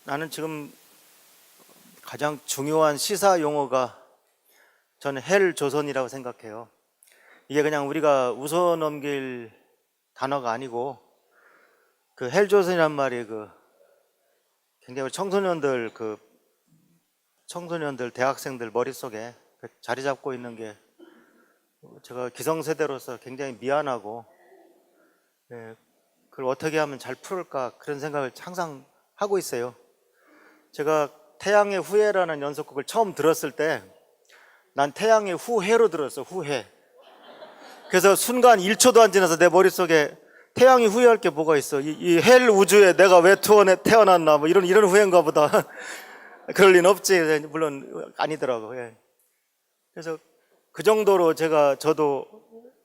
나는 지금 가장 중요한 시사 용어가 저는 헬조선이라고 생각해요. 이게 그냥 우리가 웃어 넘길 단어가 아니고 그 헬조선이란 말이 굉장히 청소년들 대학생들 머릿속에 자리 잡고 있는 게 제가 기성세대로서 굉장히 미안하고, 그걸 어떻게 하면 잘 풀을까 그런 생각을 항상 하고 있어요. 제가 태양의 후예라는 연속곡을 처음 들었을 때 난 태양의 후회로 들었어. 후회. 그래서 순간 1초도 안 지나서 내 머릿속에 태양이 후회할 게 뭐가 있어, 이 헬 우주에 내가 왜 태어났나, 뭐 이런 후회인가 보다. 그럴 리는 없지. 물론 아니더라고. 그래서 그 정도로 저도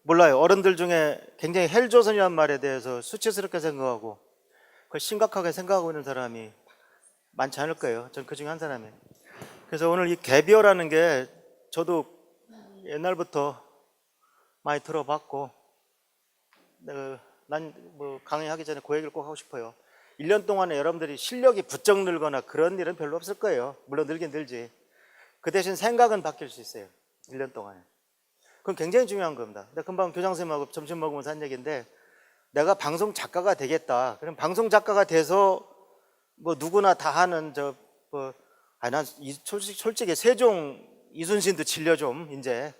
몰라요. 어른들 중에 굉장히 헬조선이라는 말에 대해서 수치스럽게 생각하고 그걸 심각하게 생각하고 있는 사람이 많지 않을 거예요. 전 그 중에 한 사람이에요. 그래서 오늘 이 개비어라는 게 저도 옛날부터 많이 들어봤고, 난 뭐 강의하기 전에 그 얘기를 꼭 하고 싶어요. 1년 동안에 여러분들이 실력이 부쩍 늘거나 그런 일은 별로 없을 거예요. 물론 늘긴 늘지. 그 대신 생각은 바뀔 수 있어요. 1년 동안에. 그건 굉장히 중요한 겁니다. 근데 금방 교장 선생님하고 점심 먹으면서 한 얘기인데, 내가 방송 작가가 되겠다. 그럼 방송 작가가 돼서 뭐 누구나 다 하는 난 솔직히 세종 이순신도 질려 좀 이제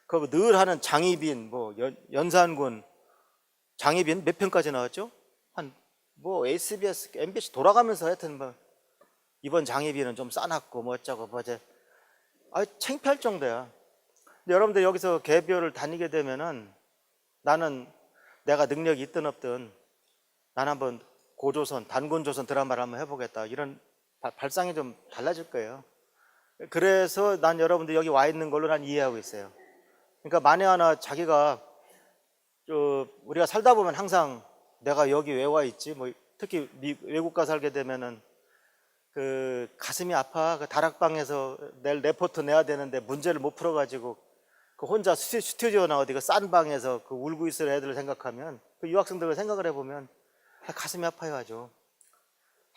그 늘 하는 장희빈, 연산군 장희빈 몇 편까지 나왔죠? SBS, MBC 돌아가면서 하여튼 이번 장희빈은 좀 싸놨고 뭐 어쩌고 뭐제 창피할 정도야. 근데 여러분들 여기서 개별을 다니게 되면은 나는 내가 능력이 있든 없든 난 한번 고조선, 단군조선 드라마를 한번 해보겠다, 이런 발상이 좀 달라질 거예요. 그래서 난 여러분들 여기 와 있는 걸로 난 이해하고 있어요. 그러니까 만에 하나 자기가 우리가 살다 보면 항상 내가 여기 왜 와 있지? 특히 외국 가 살게 되면은 가슴이 아파. 다락방에서 내일 레포트 내야 되는데 문제를 못 풀어가지고 혼자 스튜디오나 어디 싼 방에서 울고 있을 애들을 생각하면, 유학생들을 생각을 해보면 가슴이 아파요 아주.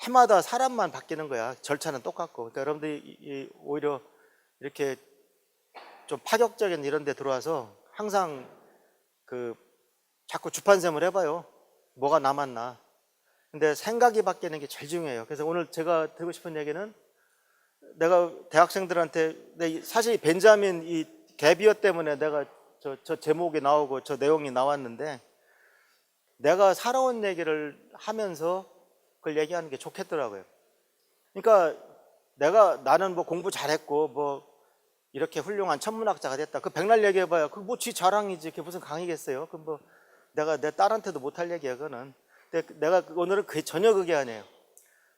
해마다 사람만 바뀌는 거야. 절차는 똑같고. 그러니까 여러분들이 오히려 이렇게 좀 파격적인 이런 데 들어와서 항상 자꾸 주판샘을 해봐요. 뭐가 남았나. 근데 생각이 바뀌는 게 제일 중요해요. 그래서 오늘 제가 드리고 싶은 얘기는, 내가 대학생들한테 사실 벤자민 이 개비어 때문에 내가 저 제목이 나오고 저 내용이 나왔는데, 내가 살아온 얘기를 하면서 그걸 얘기하는 게 좋겠더라고요. 그러니까 나는 공부 잘했고 이렇게 훌륭한 천문학자가 됐다, 그 백날 얘기해봐야 지 자랑이지. 그게 무슨 강의겠어요. 내가 내 딸한테도 못할 얘기야 그거는. 근데 내가 오늘은 전혀 그게 아니에요.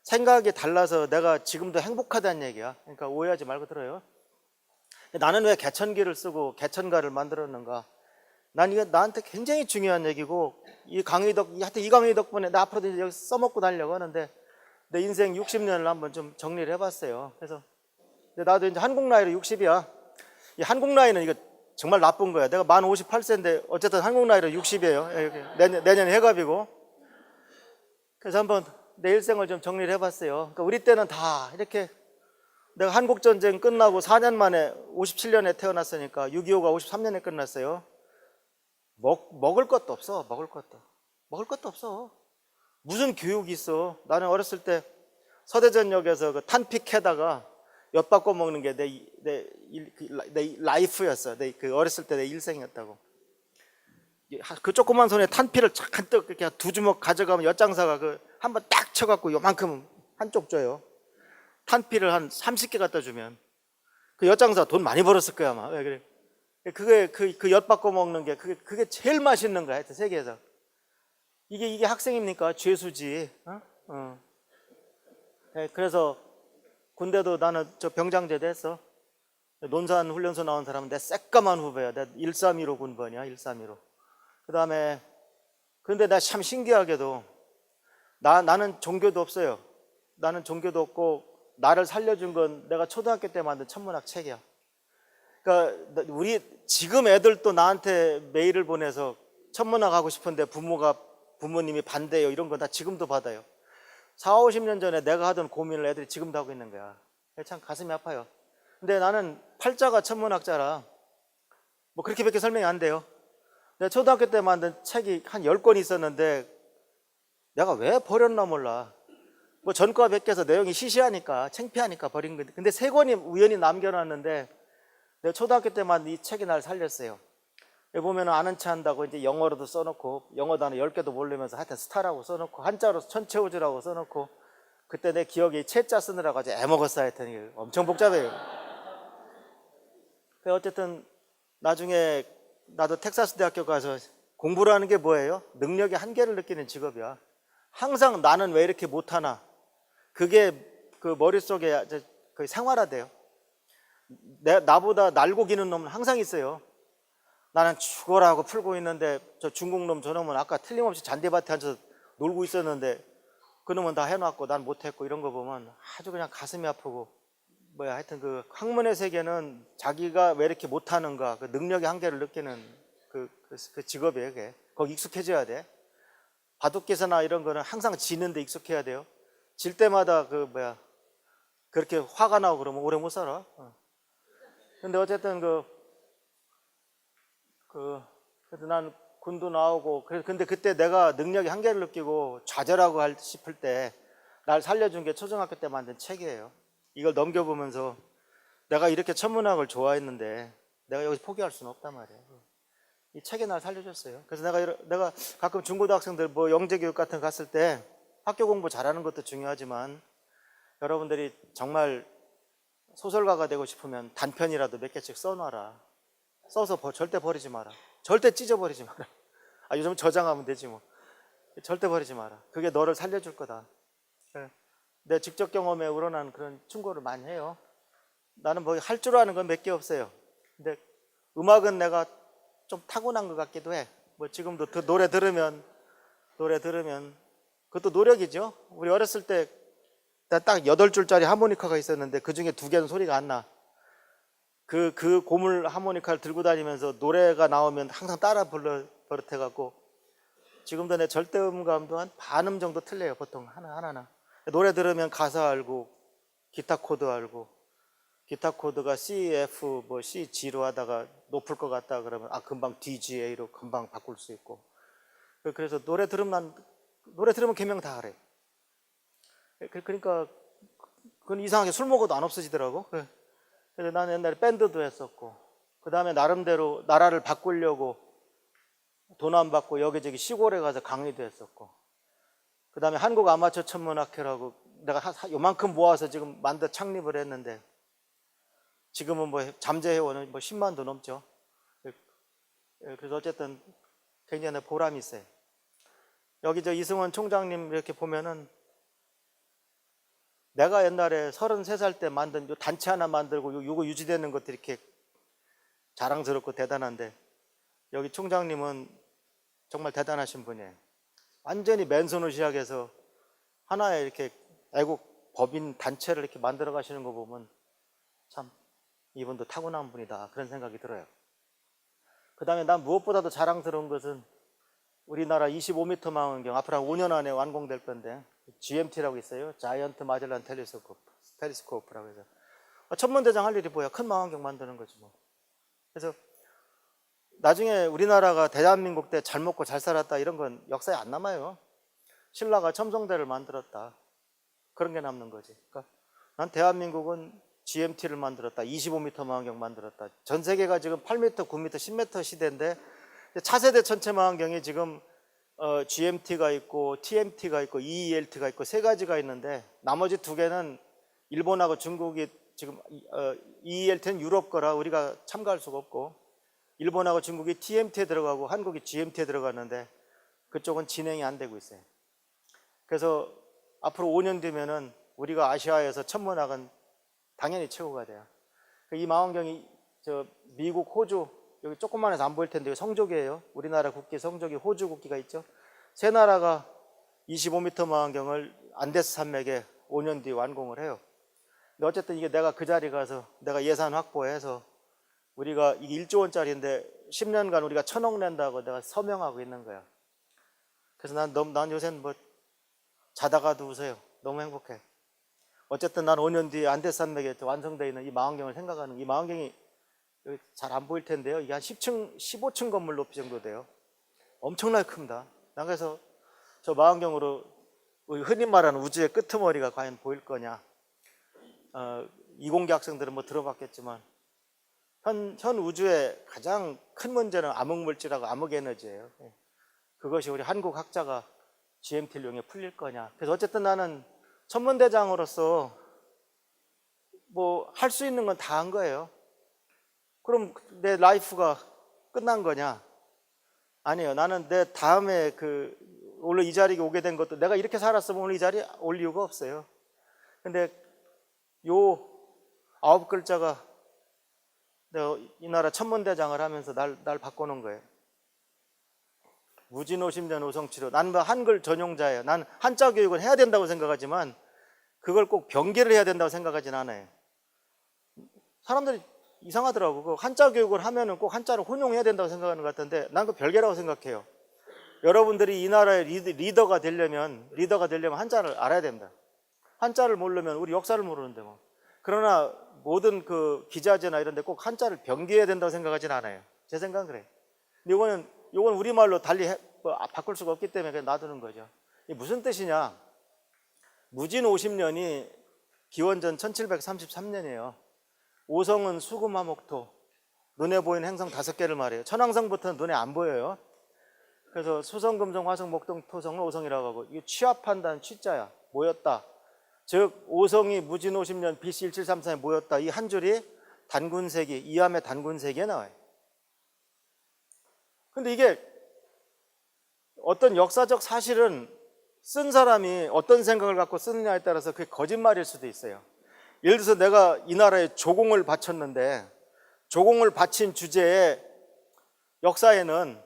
생각이 달라서 내가 지금도 행복하다는 얘기야. 그러니까 오해하지 말고 들어요. 나는 왜 개천기를 쓰고 개천가를 만들었는가? 난 이게 나한테 굉장히 중요한 얘기고, 하여튼 이 강의 덕분에 나 앞으로도 여기 써먹고 다니려고 하는데, 내 인생 60년을 한번 좀 정리를 해봤어요. 그래서 나도 이제 한국 나이로 60이야. 이 한국 나이는 이거 정말 나쁜 거야. 내가 만 58세인데 어쨌든 한국 나이로 60이에요. 내년에 해갑이고. 그래서 한번 내 일생을 좀 정리를 해봤어요. 그러니까 우리 때는 다 이렇게, 내가 한국전쟁 끝나고 4년 만에 57년에 태어났으니까 6.25가 53년에 끝났어요. 먹을 것도 없어. 먹을 것도 없어. 무슨 교육이 있어. 나는 어렸을 때 서대전역에서 탄피 캐다가 엿 바꿔 먹는 게 내 라이프였어. 어렸을 때 내 일생이었다고. 그 조그만 손에 탄피를 잔뜩 이렇게 두 주먹 가져가면 엿장사가 한번 딱 쳐갖고 요만큼 한쪽 줘요. 탄피를 한 30개 갖다 주면 엿장사 돈 많이 벌었을 거야 아마. 왜 그래? 그게 엿 바꿔 먹는 게 그게 제일 맛있는 거야 하여튼 세계에서. 이게 학생입니까? 죄수지. 그래서 군대도 나는 병장제대 했어. 논산 훈련소 나온 사람은 내 새까만 후배야. 내 1315 군번이야. 1315. 그 다음에 그런데 나 참 신기하게도 나는 종교도 없어요. 나는 종교도 없고, 나를 살려준 건 내가 초등학교 때 만든 천문학 책이야. 그러니까 지금 애들도 나한테 메일을 보내서 천문학 하고 싶은데 부모님이 반대해요, 이런 거 나 지금도 받아요. 4, 50년 전에 내가 하던 고민을 애들이 지금도 하고 있는 거야. 참 가슴이 아파요. 근데 나는 팔자가 천문학자라 뭐 그렇게밖에 설명이 안 돼요. 내가 초등학교 때 만든 책이 한 10권 있었는데 내가 왜 버렸나 몰라. 뭐 전과 베껴서 내용이 시시하니까 창피하니까 버린 건데, 근데 3권이 우연히 남겨놨는데 내가 초등학교 때만 이 책이 날 살렸어요. 여기 보면 아는 체 한다고 이제 영어로도 써놓고 영어 단어 10개도 모르면서 하여튼 스타라고 써놓고 한자로 천체우주라고 써놓고, 그때 내 기억이 채자 쓰느라고 아주 애먹었어. 하여튼 이게 엄청 복잡해요. 어쨌든 나중에 나도 텍사스 대학교 가서 공부를 하는 게 뭐예요? 능력의 한계를 느끼는 직업이야. 항상 나는 왜 이렇게 못하나, 그게 그 머릿속에 거의 생활화돼요. 나보다 날고 기는 놈은 항상 있어요. 나는 죽어라 하고 풀고 있는데 저 중국 놈 저놈은 아까 틀림없이 잔디밭에 앉아서 놀고 있었는데 그놈은 다 해놨고 난 못했고, 이런 거 보면 아주 그냥 가슴이 아프고, 뭐야 하여튼 그 학문의 세계는 자기가 왜 이렇게 못하는가, 그 능력의 한계를 느끼는 그 직업이에요. 그게 거기 익숙해져야 돼. 바둑기사나 이런 거는 항상 지는데 익숙해야 돼요. 질 때마다 그렇게 화가 나고 그러면 오래 못 살아. 근데 어쨌든 그래도 난 군도 나오고, 근데 그때 내가 능력의 한계를 느끼고 좌절하고 싶을 때 날 살려준 게 초등학교 때 만든 책이에요. 이걸 넘겨보면서 내가 이렇게 천문학을 좋아했는데 내가 여기서 포기할 수는 없단 말이에요. 이 책이 날 살려줬어요. 그래서 내가 가끔 중고등학생들 뭐 영재교육 같은 거 갔을 때 학교 공부 잘하는 것도 중요하지만 여러분들이 정말 소설가가 되고 싶으면 단편이라도 몇 개씩 써놔라. 써서 절대 버리지 마라. 절대 찢어버리지 마라. 요즘 저장하면 되지 뭐. 절대 버리지 마라. 그게 너를 살려줄 거다. 내 직접 경험에 우러난 그런 충고를 많이 해요. 나는 뭐 할 줄 아는 건 몇 개 없어요. 근데 음악은 내가 좀 타고난 것 같기도 해. 뭐 지금도 노래 들으면 그것도 노력이죠. 우리 어렸을 때 딱 8줄짜리 하모니카가 있었는데 그 중에 2개는 소리가 안 나. 그 고물 하모니카를 들고 다니면서 노래가 나오면 항상 따라 버릇해갖고 지금도 내 절대음감도 한 반음 정도 틀려요. 보통 하나하나. 노래 들으면 가사 알고 기타 코드 알고, 기타 코드가 C, F, 뭐 C, G로 하다가 높을 것 같다 그러면 금방 D, G, A로 금방 바꿀 수 있고. 그래서 노래 들으면 개명 다 하래. 그러니까 그건 이상하게 술 먹어도 안 없어지더라고. 그래서 나는 옛날에 밴드도 했었고, 그 다음에 나름대로 나라를 바꾸려고 돈 안 받고 여기저기 시골에 가서 강의도 했었고, 그 다음에 한국 아마추어 천문학회라고 내가 요만큼 모아서 지금 창립을 했는데 지금은 뭐 잠재 회원은 뭐 10만도 넘죠. 그래서 어쨌든 굉장히 보람이 있어요. 여기 이승원 총장님 이렇게 보면은 내가 옛날에 33살 때 만든 요 단체 하나 만들고 요거 유지되는 것들이 이렇게 자랑스럽고 대단한데, 여기 총장님은 정말 대단하신 분이에요. 완전히 맨손으로 시작해서 하나의 이렇게 애국 법인 단체를 이렇게 만들어 가시는 거 보면 참 이분도 타고난 분이다, 그런 생각이 들어요. 그 다음에 난 무엇보다도 자랑스러운 것은 우리나라 25m 망원경 앞으로 한 5년 안에 완공될 건데 GMT라고 있어요. 자이언트 마젤란 텔레스코프라고 해서 천문대장 할 일이 뭐야? 큰 망원경 만드는 거지 뭐. 그래서 나중에 우리나라가 대한민국 때 잘 먹고 잘 살았다 이런 건 역사에 안 남아요. 신라가 첨성대를 만들었다, 그런 게 남는 거지. 그러니까 난 대한민국은 GMT를 만들었다, 25m 망원경 만들었다. 전 세계가 지금 8m, 9m, 10m 시대인데 차세대 천체 망원경이 지금 GMT가 있고 TMT가 있고 EELT가 있고 3가지가 있는데 나머지 2개는 일본하고 중국이 지금 EELT는 유럽 거라 우리가 참가할 수가 없고, 일본하고 중국이 TMT에 들어가고 한국이 GMT에 들어갔는데 그쪽은 진행이 안 되고 있어요. 그래서 앞으로 5년 뒤면은 우리가 아시아에서 천문학은 당연히 최고가 돼요. 이 망원경이 미국, 호주, 여기 조그만해서 안 보일 텐데 성족이에요. 우리나라 국기 성족이 호주 국기가 있죠. 3나라가 25m 망원경을 안데스 산맥에 5년 뒤에 완공을 해요. 근데 어쨌든 이게 내가 그 자리 가서 내가 예산 확보해서 우리가 이게 1조 원짜리인데 10년간 우리가 1,000억 낸다고 내가 서명하고 있는 거야. 그래서 난 요새는 뭐 자다가도 웃어요. 너무 행복해. 어쨌든 난 5년 뒤에 안데산맥에 완성되어 있는 이 망원경을 생각하는, 이 망원경이 잘 안 보일 텐데요. 이게 한 10층, 15층 건물 높이 정도 돼요. 엄청나게 큽니다. 난 그래서 저 망원경으로 흔히 말하는 우주의 끄트머리가 과연 보일 거냐. 이공계 학생들은 뭐 들어봤겠지만 현 우주의 가장 큰 문제는 암흑물질하고 암흑에너지예요. 그것이 우리 한국 학자가 GMT를 이용해 풀릴 거냐. 그래서 어쨌든 나는 천문대장으로서 뭐 할 수 있는 건 다 한 거예요. 그럼 내 라이프가 끝난 거냐? 아니에요. 나는 내 다음에 오늘 이 자리에 오게 된 것도 내가 이렇게 살았으면 오늘 이 자리에 올 이유가 없어요. 근데 요 9글자가 내가 이 나라 천문대장을 하면서 날 바꿔놓은 거예요. 무진오심전 오성치료. 나는 한글 전용자예요. 난 한자 교육을 해야 된다고 생각하지만 그걸 꼭 병기를 해야 된다고 생각하진 않아요. 사람들이 이상하더라고. 그 한자 교육을 하면은 꼭 한자를 혼용해야 된다고 생각하는 것 같은데 난 그 별개라고 생각해요. 여러분들이 이 나라의 리더가 되려면 한자를 알아야 된다. 한자를 모르면 우리 역사를 모르는데 뭐. 그러나 모든 그 기자재나 이런 데 꼭 한자를 병기해야 된다고 생각하진 않아요. 제 생각은 그래. 근데 이건 우리말로 달리 바꿀 수가 없기 때문에 그냥 놔두는 거죠. 이게 무슨 뜻이냐? 무진 50년이 기원전 1733년이에요. 오성은 수금화목토, 눈에 보이는 행성 5개를 말해요. 천왕성부터는 눈에 안 보여요. 그래서 수성, 금성, 화성, 목동, 토성을 오성이라고 하고, 이게 취합한다는 취자야. 모였다. 즉 오성이 무진 50년 BC 1734에 모였다. 이 한 줄이 단군세기, 이암의 단군세기에 나와요. 근데 이게 어떤 역사적 사실은 쓴 사람이 어떤 생각을 갖고 쓰느냐에 따라서 그게 거짓말일 수도 있어요. 예를 들어서 내가 이 나라에 조공을 바쳤는데 조공을 바친 주제에 역사에는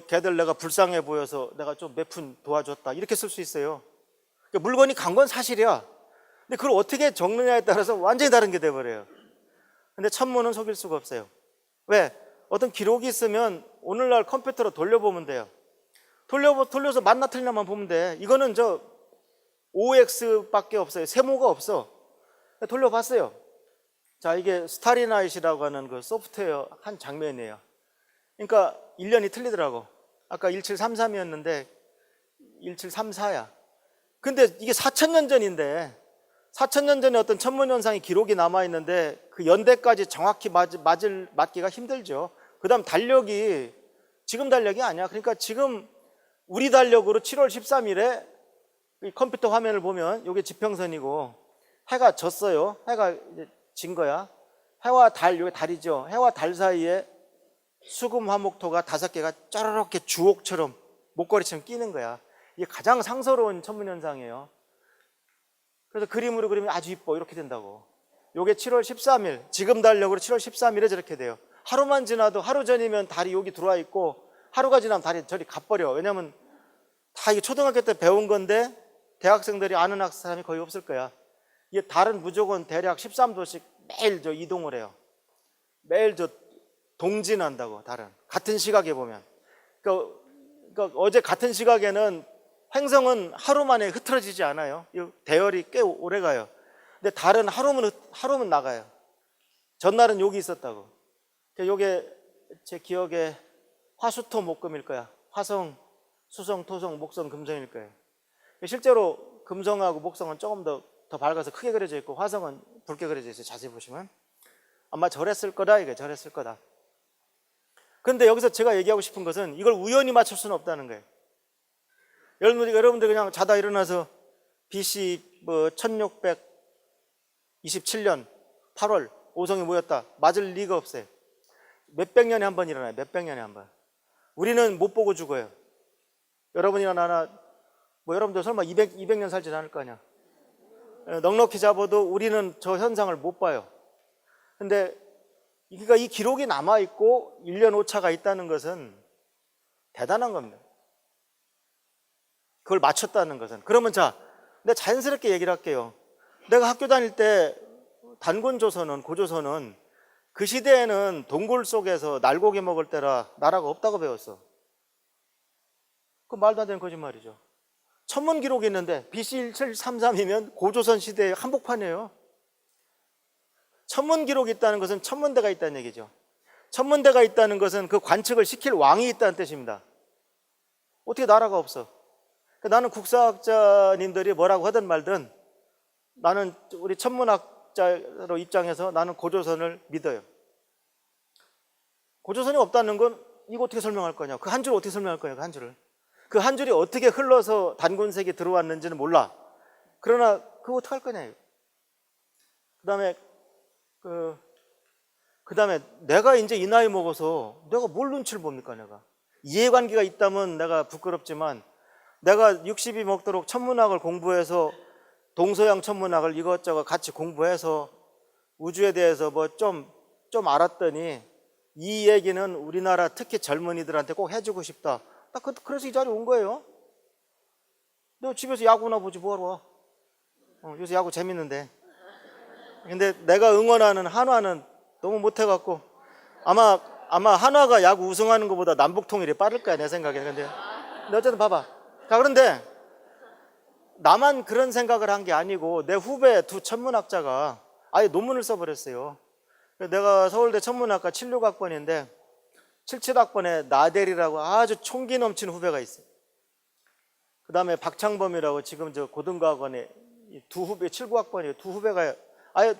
걔들 내가 불쌍해 보여서 내가 좀 몇 푼 도와줬다 이렇게 쓸 수 있어요. 그러니까 물건이 간 건 사실이야. 근데 그걸 어떻게 적느냐에 따라서 완전히 다른 게 돼버려요. 근데 천문은 속일 수가 없어요. 왜? 어떤 기록이 있으면 오늘날 컴퓨터로 돌려보면 돼요. 돌려서 맞나 틀리나만 보면 돼. 이거는 저 OX밖에 없어요. 세모가 없어. 돌려봤어요. 자, 이게 스타리나잇이라고 하는 그 소프트웨어 한 장면이에요. 그러니까 1년이 틀리더라고. 아까 1733이었는데 1734야. 근데 이게 4,000년 전인데 4,000년 전에 어떤 천문현상의 기록이 남아있는데 그 연대까지 정확히 맞기가 힘들죠. 그 다음 달력이 지금 달력이 아니야. 그러니까 지금 우리 달력으로 7월 13일에 이 컴퓨터 화면을 보면 이게 지평선이고 해가 졌어요. 해가 이제 진 거야. 해와 달, 이게 달이죠. 해와 달 사이에 수금 화목토가 5개가 짜르르게 주옥처럼 목걸이처럼 끼는 거야. 이게 가장 상서로운 천문현상이에요. 그래서 그림으로 그리면 아주 이뻐 이렇게 된다고. 요게 7월 13일 지금 달력으로 7월 13일에 저렇게 돼요. 하루만 지나도 하루 전이면 달이 여기 들어와 있고 하루가 지나면 달이 저리 가버려. 왜냐면 다 이게 초등학교 때 배운 건데 대학생들이 아는 사람이 거의 없을 거야. 이게 달은 무조건 대략 13도씩 매일 저 이동을 해요. 매일 저 동진한다고. 달은 같은 시각에 보면 그러니까 어제 같은 시각에는 행성은 하루 만에 흐트러지지 않아요. 대열이 꽤 오래 가요. 근데 달은 하루면 나가요. 전날은 여기 있었다고. 요게 제 기억에 화수토 목금일 거야. 화성, 수성, 토성, 목성, 금성일 거예요. 실제로 금성하고 목성은 조금 더 밝아서 크게 그려져 있고 화성은 붉게 그려져 있어요. 자세히 보시면 아마 저랬을 거다. 이게 저랬을 거다. 그런데 여기서 제가 얘기하고 싶은 것은 이걸 우연히 맞출 수는 없다는 거예요. 여러분들 그냥 자다 일어나서 BC 1627년 8월 오성이 모였다. 맞을 리가 없어요. 몇백 년에 한 번 일어나요. 몇백 년에 한 번. 우리는 못 보고 죽어요. 여러분이나 나나 여러분들 설마 200년 살지 않을 거 아니야. 넉넉히 잡아도 우리는 저 현상을 못 봐요. 근데 그러니까 이 기록이 남아있고 1년 오차가 있다는 것은 대단한 겁니다. 그걸 맞췄다는 것은. 그러면 자, 내가 자연스럽게 얘기를 할게요. 내가 학교 다닐 때 단군조선은, 고조선은 그 시대에는 동굴 속에서 날고기 먹을 때라 나라가 없다고 배웠어. 그 말도 안 되는 거짓말이죠. 천문 기록이 있는데 BC 1733이면 고조선 시대의 한복판이에요. 천문 기록이 있다는 것은 천문대가 있다는 얘기죠. 천문대가 있다는 것은 그 관측을 시킬 왕이 있다는 뜻입니다. 어떻게 나라가 없어? 나는 국사학자님들이 뭐라고 하든 말든 나는 우리 천문학자로 입장해서 나는 고조선을 믿어요. 고조선이 없다는 건 이거 어떻게 설명할 거냐? 그 한 줄을 어떻게 설명할 거냐? 그 한 줄을. 그 한 줄이 어떻게 흘러서 단군색에 들어왔는지는 몰라. 그러나 그거 어떻게 할 거냐? 그다음에 내가 이제 이 나이 먹어서 내가 뭘 눈치를 봅니까? 내가 이해관계가 있다면 내가 부끄럽지만 내가 60이 먹도록 천문학을 공부해서 동서양 천문학을 이것저것 같이 공부해서 우주에 대해서 뭐 좀 알았더니 이 얘기는 우리나라 특히 젊은이들한테 꼭 해주고 싶다. 나 그래서 이 자리에 온 거예요. 너 집에서 야구나 보지 뭐하러 와? 요새 야구 재밌는데. 근데 내가 응원하는 한화는 너무 못해갖고 아마 한화가 야구 우승하는 것보다 남북 통일이 빠를 거야 내 생각에는. 근데 어쨌든 봐봐. 자, 그런데 나만 그런 생각을 한 게 아니고 내 후배 두 천문학자가 아예 논문을 써버렸어요. 내가 서울대 천문학과 76학번인데 77학번에 나델이라고 아주 총기 넘치는 후배가 있어요. 그 다음에 박창범이라고 지금 저 고등과학원에 두 후배, 79학번이에요. 두 후배가 아예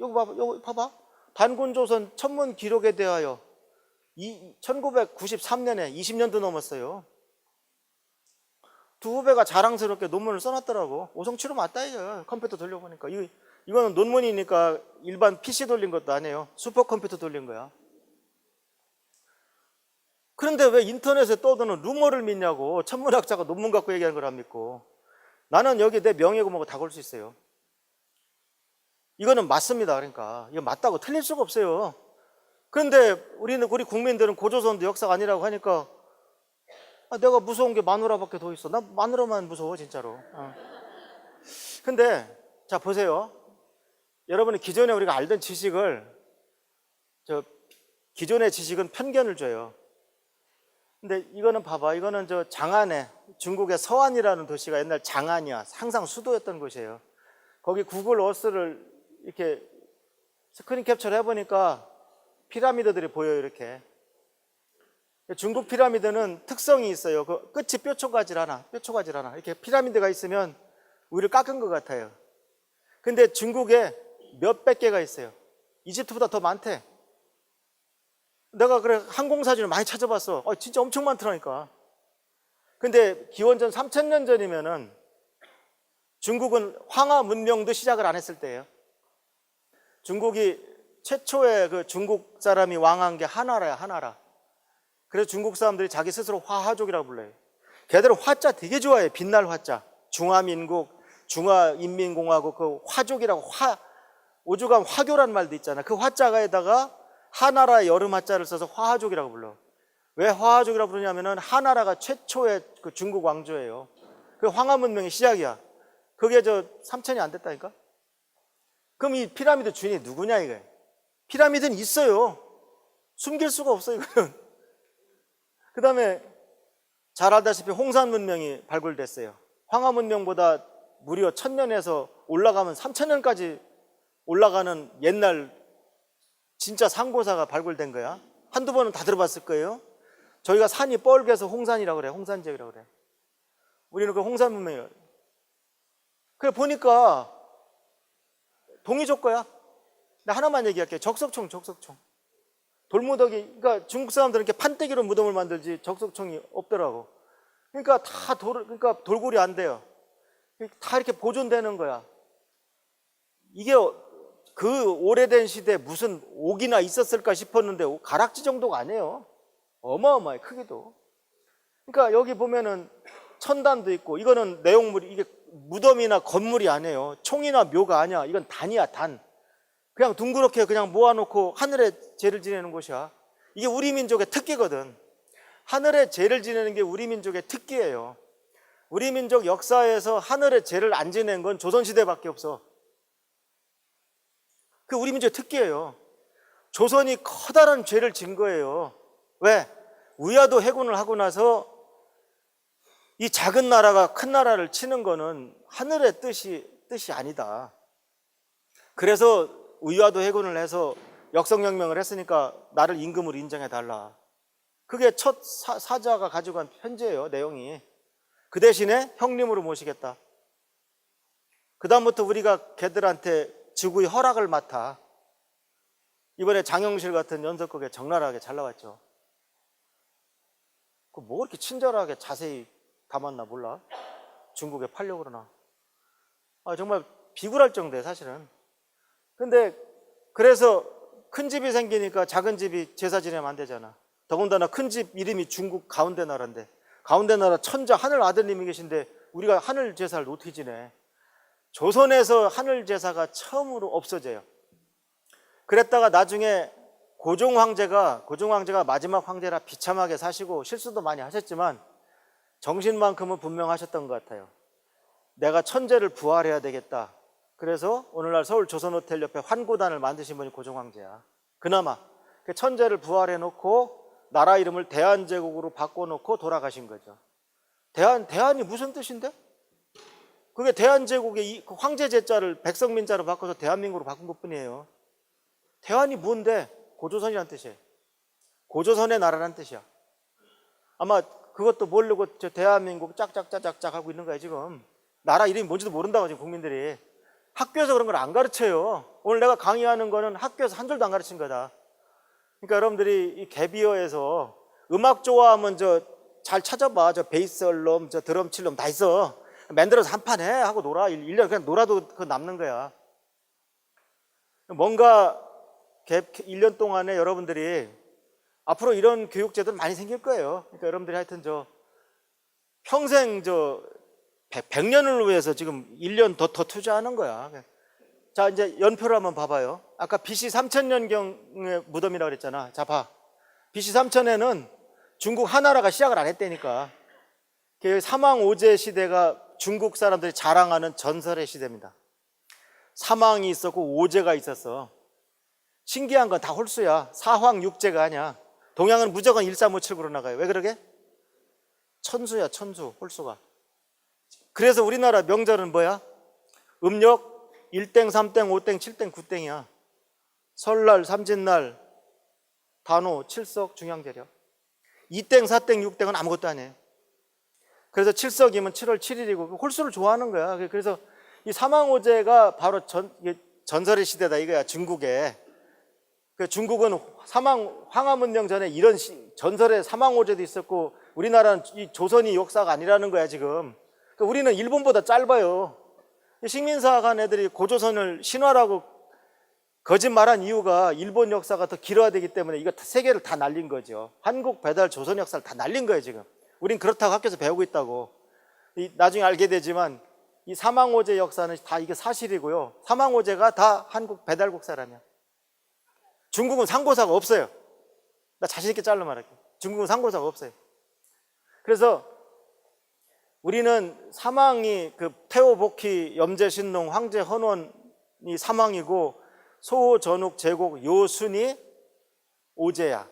여기 봐봐. 단군조선 천문 기록에 대하여 1993년에 20년도 넘었어요. 두 후배가 자랑스럽게 논문을 써놨더라고. 오성치로 맞다 이거. 컴퓨터 돌려보니까 이거는 논문이니까 일반 PC 돌린 것도 아니에요. 슈퍼컴퓨터 돌린 거야. 그런데 왜 인터넷에 떠드는 루머를 믿냐고. 천문학자가 논문 갖고 얘기하는 걸 안 믿고. 나는 여기 내 명예고 뭐고 다 걸 수 있어요. 이거는 맞습니다. 그러니까 이거 맞다고 틀릴 수가 없어요. 그런데 우리 국민들은 고조선도 역사가 아니라고 하니까 내가 무서운 게 마누라밖에 더 있어. 나 마누라만 무서워 진짜로. 근데 자 보세요. 여러분이 기존에 우리가 알던 지식을 기존의 지식은 편견을 줘요. 근데 이거는 봐봐. 이거는 저 장안에 중국의 서안이라는 도시가 옛날 장안이야. 항상 수도였던 곳이에요. 거기 구글 어스를 이렇게 스크린 캡처를 해보니까 피라미드들이 보여요. 이렇게. 중국 피라미드는 특성이 있어요. 그 끝이 뾰족하질 않아. 이렇게 피라미드가 있으면 우리를 깎은 것 같아요. 근데 중국에 몇백 개가 있어요. 이집트보다 더 많대. 내가 그래 항공사진을 많이 찾아봤어. 진짜 엄청 많더라니까. 근데 기원전 3000년 전이면은 중국은 황하 문명도 시작을 안 했을 때예요. 중국이 최초의 그 중국 사람이 왕한 게 하나라야, 하나라. 그래서 중국 사람들이 자기 스스로 화하족이라고 불러요. 걔들은 화자 되게 좋아해. 빛날 화자. 중화민국, 중화인민공화국 그 화족이라고 오죽하면 화교란 말도 있잖아. 그 화자가에다가 하나라 여름 화자를 써서 화하족이라고 불러. 왜 화하족이라고 부르냐면은 하나라가 최초의 그 중국 왕조예요. 그 황하 문명의 시작이야. 그게 3000이 안 됐다니까? 그럼 이 피라미드 주인이 누구냐 이게? 피라미드는 있어요. 숨길 수가 없어 이거는. 그 다음에 잘 알다시피 홍산 문명이 발굴됐어요. 황하 문명보다 무려 1000년에서 올라가면 3000년까지 올라가는 옛날 진짜 상고사가 발굴된 거야. 한두 번은 다 들어봤을 거예요. 저희가 산이 뻘개서 홍산이라고 그래. 홍산지역이라고 그래. 우리는 그 홍산 문명이라고 그래. 그래 보니까 동이족 거야. 나 하나만 얘기할게요. 적석총. 돌무더기. 그러니까 중국 사람들은 이렇게 판때기로 무덤을 만들지 적석총이 없더라고. 그러니까 그러니까 돌굴이 안 돼요. 다 이렇게 보존되는 거야. 이게 그 오래된 시대에 무슨 옥이나 있었을까 싶었는데 가락지 정도가 아니에요. 어마어마해 크기도. 그러니까 여기 보면은 천단도 있고 이거는 내용물이 이게 무덤이나 건물이 아니에요. 총이나 묘가 아니야. 이건 단이야 단. 그냥 둥그렇게 그냥 모아놓고 하늘에 제를 지내는 곳이야. 이게 우리 민족의 특기거든. 하늘에 제를 지내는 게 우리 민족의 특기예요. 우리 민족 역사에서 하늘에 제를 안 지낸 건 조선시대밖에 없어. 그 우리 민족의 특기예요. 조선이 커다란 죄를 진 거예요. 왜? 위화도 해군을 하고 나서 이 작은 나라가 큰 나라를 치는 거는 하늘의 뜻이 아니다. 그래서 의화도 해군을 해서 역성혁명을 했으니까 나를 임금으로 인정해 달라. 그게 첫 사자가 가지고 간 편지예요, 내용이. 그 대신에 형님으로 모시겠다. 그 다음부터 우리가 걔들한테 지구의 허락을 맡아. 이번에 장영실 같은 연설극에 적나라하게 잘 나왔죠. 뭐 그렇게 친절하게 자세히 담았나 몰라. 중국에 팔려고 그러나. 정말 비굴할 정도예요, 사실은. 근데 그래서 큰 집이 생기니까 작은 집이 제사 지내면 안 되잖아. 더군다나 큰 집 이름이 중국 가운데 나라인데, 가운데 나라 천자 하늘 아들님이 계신데 우리가 하늘 제사를 어떻게 지내? 조선에서 하늘 제사가 처음으로 없어져요. 그랬다가 나중에 고종 황제가 마지막 황제라 비참하게 사시고 실수도 많이 하셨지만 정신만큼은 분명하셨던 것 같아요. 내가 천재를 부활해야 되겠다. 그래서 오늘날 서울 조선호텔 옆에 환구단을 만드신 분이 고종 황제야. 그나마 그 천재를 부활해 놓고 나라 이름을 대한제국으로 바꿔놓고 돌아가신 거죠. 대한이 무슨 뜻인데? 그게 대한제국의 황제 제자를 백성민자로 바꿔서 대한민국으로 바꾼 것뿐이에요. 대한이 뭔데? 고조선이란 뜻이에요. 고조선의 나라란 뜻이야. 아마 그것도 모르고 저 대한민국 짝짝짝짝짝 하고 있는 거야 지금. 나라 이름이 뭔지도 모른다고 지금 국민들이. 학교에서 그런 걸 안 가르쳐요. 오늘 내가 강의하는 거는 학교에서 한 줄도 안 가르친 거다. 그러니까 여러분들이 이 개비어에서 음악 좋아하면 저 잘 찾아봐. 저 베이스 얼럼, 저 드럼 칠럼 다 있어. 만들어서 한 판 해 하고 놀아. 1년 그냥 놀아도 그거 남는 거야. 뭔가 1년 동안에 여러분들이 앞으로 이런 교육제도는 많이 생길 거예요. 그러니까 여러분들이 하여튼 저 평생 저 100년을 위해서 지금 1년 더 투자하는 거야. 자, 이제 연표를 한번 봐봐요. 아까 BC 3000년경의 무덤이라고 그랬잖아. 자, 봐. BC 3000에는 중국 하나라가 시작을 안 했다니까. 사망오제 시대가 중국 사람들이 자랑하는 전설의 시대입니다. 사망이 있었고 오제가 있었어. 신기한 건 다 홀수야. 사황육제가 아니야. 동양은 무조건 1357구로 나가요. 왜 그러게? 천수야, 천수, 홀수가. 그래서 우리나라 명절은 뭐야? 음력 1땡, 3땡, 5땡, 7땡, 9땡이야. 설날, 삼진날, 단오, 칠석, 중양제력. 2땡, 4땡, 6땡은 아무것도 아니에요. 그래서 7석이면 7월 7일이고 홀수를 좋아하는 거야. 그래서 이 사망오제가 바로 전설의 시대다 이거야, 중국에. 중국은 황하문명 전에 이런 전설의 사망오제도 있었고 우리나라는 이 조선이 역사가 아니라는 거야 지금. 그러니까 우리는 일본보다 짧아요. 식민사관 애들이 고조선을 신화라고 거짓말한 이유가 일본 역사가 더 길어야 되기 때문에 이거 세계를 다 날린 거죠. 한국 배달 조선 역사를 다 날린 거예요 지금. 우린 그렇다고 학교에서 배우고 있다고. 나중에 알게 되지만 이 사망오제 역사는 다 이게 사실이고요. 사망오제가 다 한국 배달국 사람이야. 중국은 상고사가 없어요. 나 자신 있게 잘라 말할게. 중국은 상고사가 없어요. 그래서 우리는 사망이 태호, 복희, 염제, 신농, 황제, 헌원이 사망이고 소호, 전욱, 제곡, 요순이 오제야.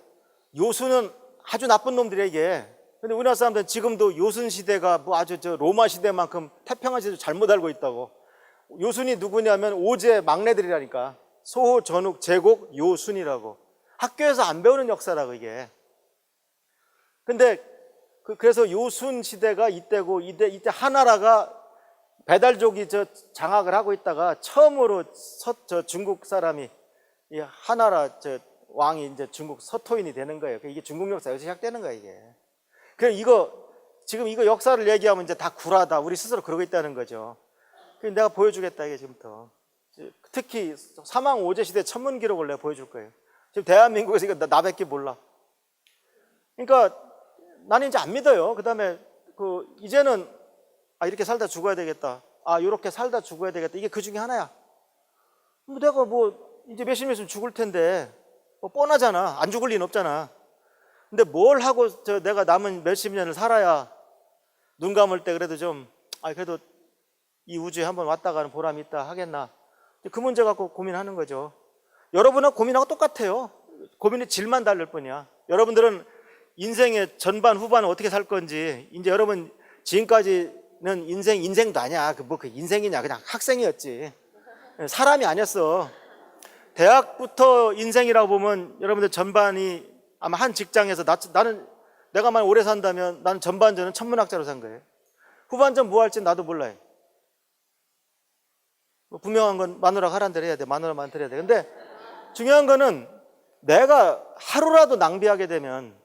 요순은 아주 나쁜 놈들이야 이게. 근데 우리나라 사람들은 지금도 요순 시대가 뭐 아주 저 로마 시대만큼 태평한 시대도 잘못 알고 있다고. 요순이 누구냐면 오제 막내들이라니까. 소호, 전욱, 제곡, 요순이라고. 학교에서 안 배우는 역사라고 이게. 근데 그래서 요순 시대가 이때고 이때 하나라가 배달족이 저 장악을 하고 있다가 처음으로 저 중국 사람이 이 하나라 저 왕이 이제 중국 서토인이 되는 거예요. 이게 중국 역사에서 시작되는 거예요 이게. 그럼 지금 이거 역사를 얘기하면 이제 다 구라다. 우리 스스로 그러고 있다는 거죠. 그래서 내가 보여주겠다 이게 지금부터. 특히 사망 오제 시대 천문 기록을 내가 보여줄 거예요. 지금 대한민국에서 이거 나밖에 몰라. 그러니까 나는 이제 안 믿어요. 그다음에 이제는 이렇게 살다 죽어야 되겠다. 이렇게 살다 죽어야 되겠다. 이게 그 중에 하나야. 내가 이제 몇십 년 있으면 죽을 텐데 뻔하잖아. 안 죽을 리는 없잖아. 근데 뭘 하고 내가 남은 몇십 년을 살아야 눈 감을 때 그래도 좀 그래도 이 우주에 한번 왔다 가는 보람이 있다 하겠나. 그 문제 갖고 고민하는 거죠. 여러분하고 고민하고 똑같아요. 고민의 질만 다를 뿐이야. 여러분들은 인생의 전반 후반을 어떻게 살 건지 이제 여러분 지금까지는 인생도 아니야. 그 인생이냐. 그냥 학생이었지. 사람이 아니었어. 대학부터 인생이라고 보면 여러분들 전반이 아마 한 직장에서 나는 내가 만약 오래 산다면 나는 전반전은 천문학자로 산 거예요. 후반전 뭐 할지 나도 몰라요. 분명한 건 마누라가 하란 대로 해야 돼. 마누라만 들어야 돼. 근데 중요한 거는 내가 하루라도 낭비하게 되면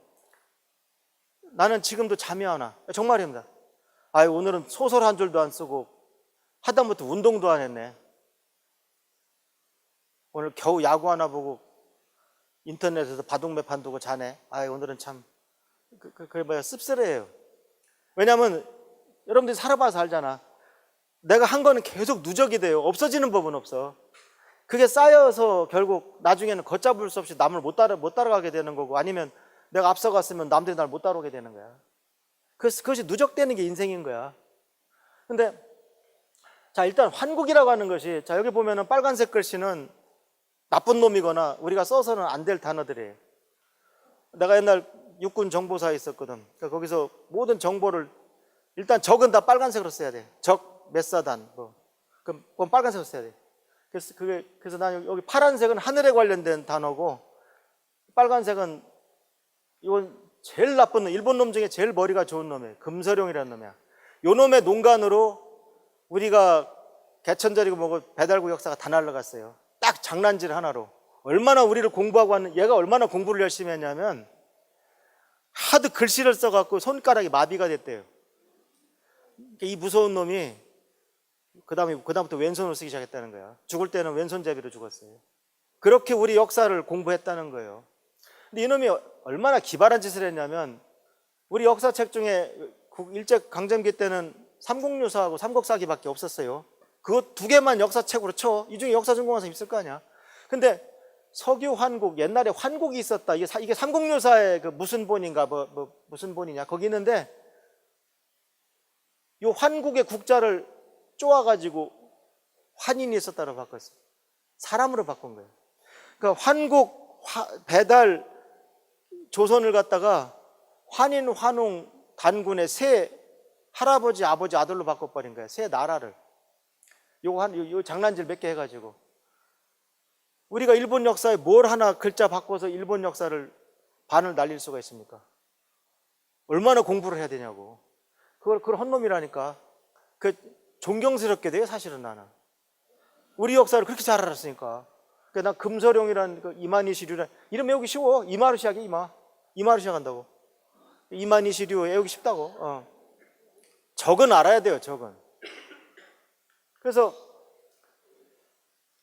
나는 지금도 잠이 안 와. 정말입니다. 오늘은 소설 한 줄도 안 쓰고 하다못해 운동도 안 했네. 오늘 겨우 야구 하나 보고 인터넷에서 바둑매판 두고 자네. 오늘은 참 그게 뭐야, 씁쓸해요. 왜냐하면 여러분들이 살아봐서 알잖아. 내가 한 거는 계속 누적이 돼요. 없어지는 법은 없어. 그게 쌓여서 결국 나중에는 걷잡을 수 없이 남을 못 따라가게 되는 거고, 아니면 내가 앞서갔으면 남들이 날 못 따라오게 되는 거야. 그것이 누적되는 게 인생인 거야. 근데 자, 일단 환국이라고 하는 것이, 자, 여기 보면은 빨간색 글씨는 나쁜 놈이거나 우리가 써서는 안 될 단어들이에요. 내가 옛날 육군 정보사에 있었거든. 그러니까 거기서 모든 정보를 일단 적은 다 빨간색으로 써야 돼. 적, 몇 사단, 그건 빨간색으로 써야 돼. 그래서 난 여기 파란색은 하늘에 관련된 단어고, 빨간색은 이건 제일 나쁜 놈, 일본 놈 중에 제일 머리가 좋은 놈이에요. 금서룡이라는 놈이야. 요 놈의 농간으로 우리가 개천절이고 뭐고 배달구 역사가 다 날라갔어요. 딱 장난질 하나로. 얼마나 우리를 공부하고 왔는, 얘가 얼마나 공부를 열심히 했냐면 하도 글씨를 써갖고 손가락이 마비가 됐대요. 이 무서운 놈이 그다음부터 왼손으로 쓰기 시작했다는 거야. 죽을 때는 왼손잡이로 죽었어요. 그렇게 우리 역사를 공부했다는 거예요. 근데 이놈이 얼마나 기발한 짓을 했냐면, 우리 역사책 중에 일제강점기 때는 삼국유사하고 삼국사기밖에 없었어요. 그거 두 개만 역사책으로 쳐. 이 중에 역사 전공한 사람 있을 거 아니야. 근데 석유 환국, 옛날에 환국이 있었다. 이게 삼국유사의 그 무슨 본인가, 무슨 본이냐, 거기 있는데, 이 환국의 국자를 쪼아가지고 환인이 있었다고 바꿨어요. 사람으로 바꾼 거예요. 그러니까 환국, 배달, 조선을 갖다가 환인, 환웅, 단군의 세 할아버지, 아버지, 아들로 바꿔버린 거예요. 세 나라를. 요 장난질 몇 개 해가지고. 우리가 일본 역사에 뭘 하나 글자 바꿔서 일본 역사를 반을 날릴 수가 있습니까? 얼마나 공부를 해야 되냐고. 그걸 헛놈이라니까. 존경스럽게 돼요, 사실은 나는. 우리 역사를 그렇게 잘 알았으니까. 난 금서룡이라는 이만희시류란 이름 외우기 쉬워. 이마로 시작해, 이마. 이마로 시작한다고. 이만희시류 외우기 쉽다고. 적은 알아야 돼요, 적은. 그래서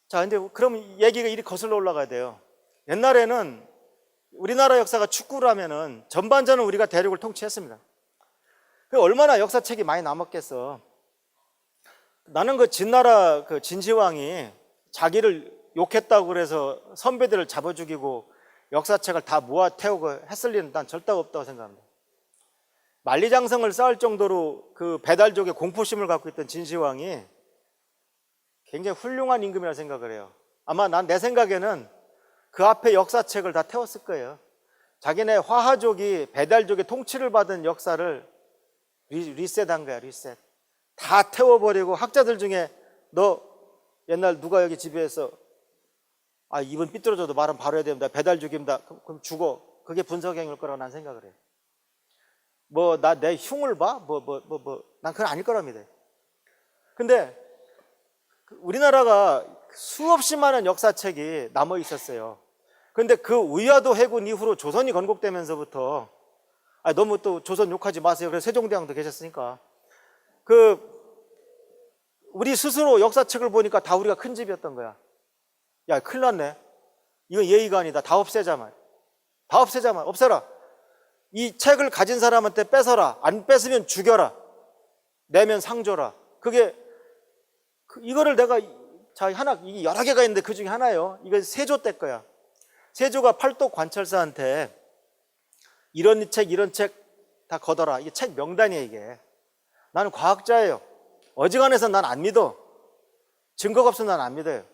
자, 근데 그럼 얘기가 이리 거슬러 올라가야 돼요. 옛날에는 우리나라 역사가 축구라면은 전반전은 우리가 대륙을 통치했습니다. 얼마나 역사책이 많이 남았겠어. 나는 진나라 진시황이 자기를 욕했다고 그래서 선배들을 잡아 죽이고 역사책을 다 모아 태우고 했을 일은 난 절대 없다고 생각합니다. 만리장성을 쌓을 정도로 그 배달족의 공포심을 갖고 있던 진시황이 굉장히 훌륭한 임금이라고 생각을 해요. 아마 내 생각에는 그 앞에 역사책을 다 태웠을 거예요. 자기네 화하족이 배달족의 통치를 받은 역사를 리셋한 거야, 리셋. 다 태워버리고, 학자들 중에 너 옛날 누가 여기 집에서 입은 삐뚤어져도 말은 바로 해야 됩니다, 배달족입니다, 그럼 죽어. 그게 분석형일 거라고 난 생각을 해요. 내 흉을 봐? 난 그건 아닐 거라 믿어요. 근데 우리나라가 수없이 많은 역사책이 남아 있었어요. 그런데 그 위화도 해군 이후로 조선이 건국되면서부터 너무 또 조선 욕하지 마세요. 그래서 세종대왕도 계셨으니까 우리 스스로 역사책을 보니까 다 우리가 큰 집이었던 거야. 야, 큰일 났네. 이건 예의가 아니다. 다 없애자 말. 다 없애자 말. 없애라. 이 책을 가진 사람한테 뺏어라. 안 뺏으면 죽여라. 내면 상 줘라. 이거를 내가 이게 여러 개가 있는데 그 중에 하나예요. 이거 세조 때 거야. 세조가 팔도 관철사한테 이런 책 다 걷어라. 이게 책 명단이에요, 이게. 나는 과학자예요. 어지간해서 난 안 믿어. 증거가 없으면 난 안 믿어요.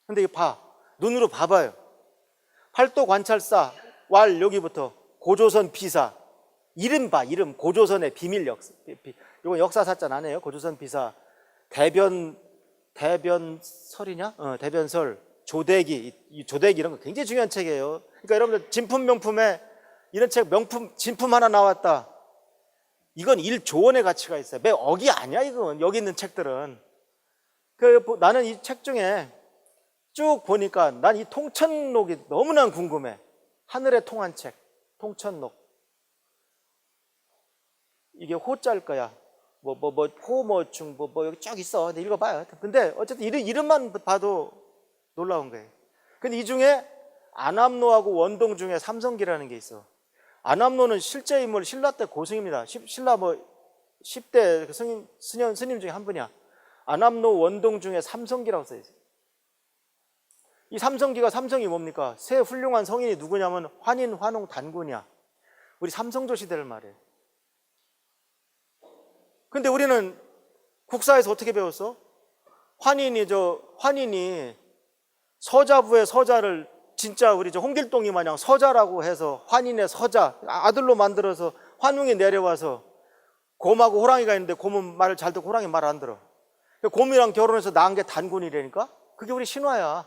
근데 이거 눈으로 봐봐요. 팔도 관찰사, 여기부터 고조선 비사. 이름 봐, 이름. 고조선의 비밀 역사. 이건 역사사전 아니에요. 고조선 비사 대변설이냐? 대변설, 조대기, 이 조대기 이런 거 굉장히 중요한 책이에요. 그러니까 여러분들 진품 명품에 이런 책 명품 진품 하나 나왔다. 이건 1조 원의 가치가 있어요. 매 억이 아니야 이건. 여기 있는 책들은. 나는 이 책 중에 쭉 보니까 난 이 통천록이 너무나 궁금해. 하늘에 통한 책, 통천록. 이게 호자일 거야. 호모충 여기 쭉 있어. 근데 읽어봐요. 근데 어쨌든 이름만 봐도 놀라운 거예요. 근데 이 중에 안암로하고 원동 중에 삼성기라는 게 있어. 안암로는 실제 인물 신라 때 고승입니다. 신라 10대 스님 중에 한 분이야. 안암로 원동 중에 삼성기라고 써 있어요. 이 삼성기가 삼성이 뭡니까? 새 훌륭한 성인이 누구냐면 환인, 환웅, 단군이야. 우리 삼성조 시대를 말해. 근데 우리는 국사에서 어떻게 배웠어? 환인이 서자부의 서자를 진짜 우리 홍길동이 마냥 서자라고 해서 환인의 서자, 아들로 만들어서 환웅이 내려와서 곰하고 호랑이가 있는데 곰은 말을 잘 듣고 호랑이 말을 안 들어. 곰이랑 결혼해서 낳은 게 단군이라니까? 그게 우리 신화야.